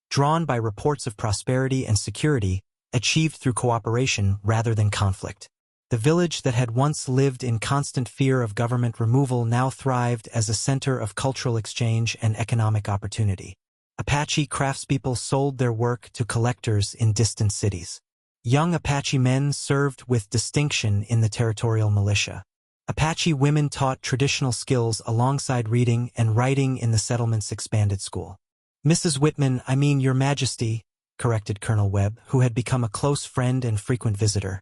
drawn by reports of prosperity and security achieved through cooperation rather than conflict. The village that had once lived in constant fear of government removal now thrived as a center of cultural exchange and economic opportunity. Apache craftspeople sold their work to collectors in distant cities. Young Apache men served with distinction in the territorial militia. Apache women taught traditional skills alongside reading and writing in the settlement's expanded school. "Mrs. Whitman, I mean Your Majesty," corrected Colonel Webb, who had become a close friend and frequent visitor.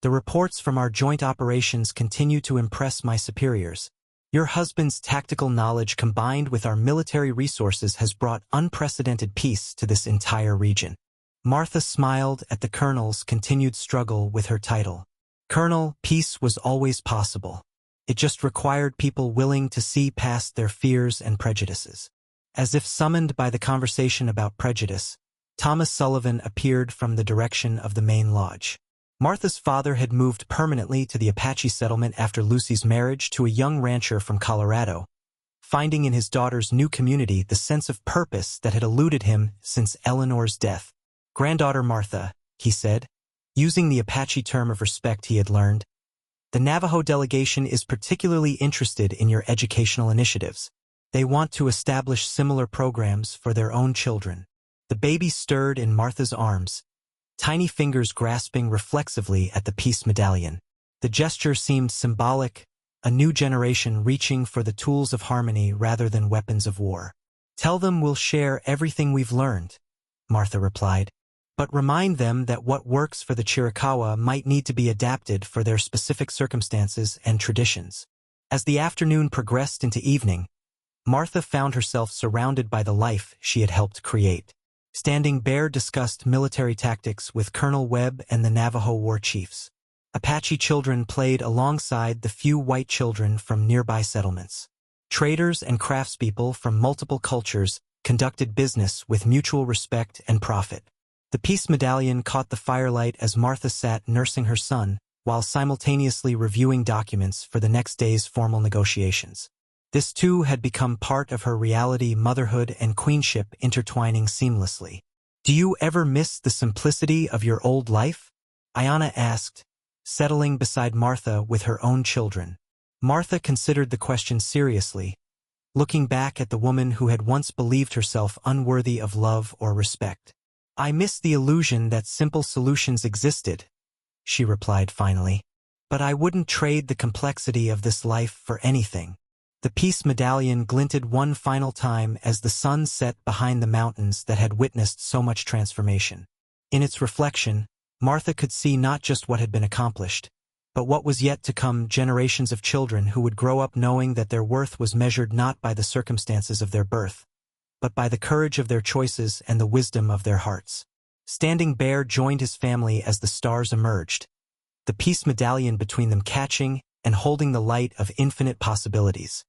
"The reports from our joint operations continue to impress my superiors. Your husband's tactical knowledge combined with our military resources has brought unprecedented peace to this entire region." Martha smiled at the colonel's continued struggle with her title. "Colonel, peace was always possible. It just required people willing to see past their fears and prejudices." As if summoned by the conversation about prejudice, Thomas Sullivan appeared from the direction of the main lodge. Martha's father had moved permanently to the Apache settlement after Lucy's marriage to a young rancher from Colorado, finding in his daughter's new community the sense of purpose that had eluded him since Eleanor's death. "Granddaughter Martha," he said, using the Apache term of respect he had learned, "the Navajo delegation is particularly interested in your educational initiatives. They want to establish similar programs for their own children." The baby stirred in Martha's arms, tiny fingers grasping reflexively at the peace medallion. The gesture seemed symbolic, a new generation reaching for the tools of harmony rather than weapons of war. "Tell them we'll share everything we've learned," Martha replied, "but remind them that what works for the Chiricahua might need to be adapted for their specific circumstances and traditions." As the afternoon progressed into evening, Martha found herself surrounded by the life she had helped create. Standing Bear discussed military tactics with Colonel Webb and the Navajo war chiefs. Apache children played alongside the few white children from nearby settlements. Traders and craftspeople from multiple cultures conducted business with mutual respect and profit. The peace medallion caught the firelight as Martha sat nursing her son, while simultaneously reviewing documents for the next day's formal negotiations. This too had become part of her reality, motherhood and queenship intertwining seamlessly. "Do you ever miss the simplicity of your old life?" Ayana asked, settling beside Martha with her own children. Martha considered the question seriously, looking back at the woman who had once believed herself unworthy of love or respect. "I miss the illusion that simple solutions existed," she replied finally. "But I wouldn't trade the complexity of this life for anything." The peace medallion glinted one final time as the sun set behind the mountains that had witnessed so much transformation. In its reflection, Martha could see not just what had been accomplished, but what was yet to come, generations of children who would grow up knowing that their worth was measured not by the circumstances of their birth, but by the courage of their choices and the wisdom of their hearts. Standing Bear joined his family as the stars emerged, the peace medallion between them catching and holding the light of infinite possibilities.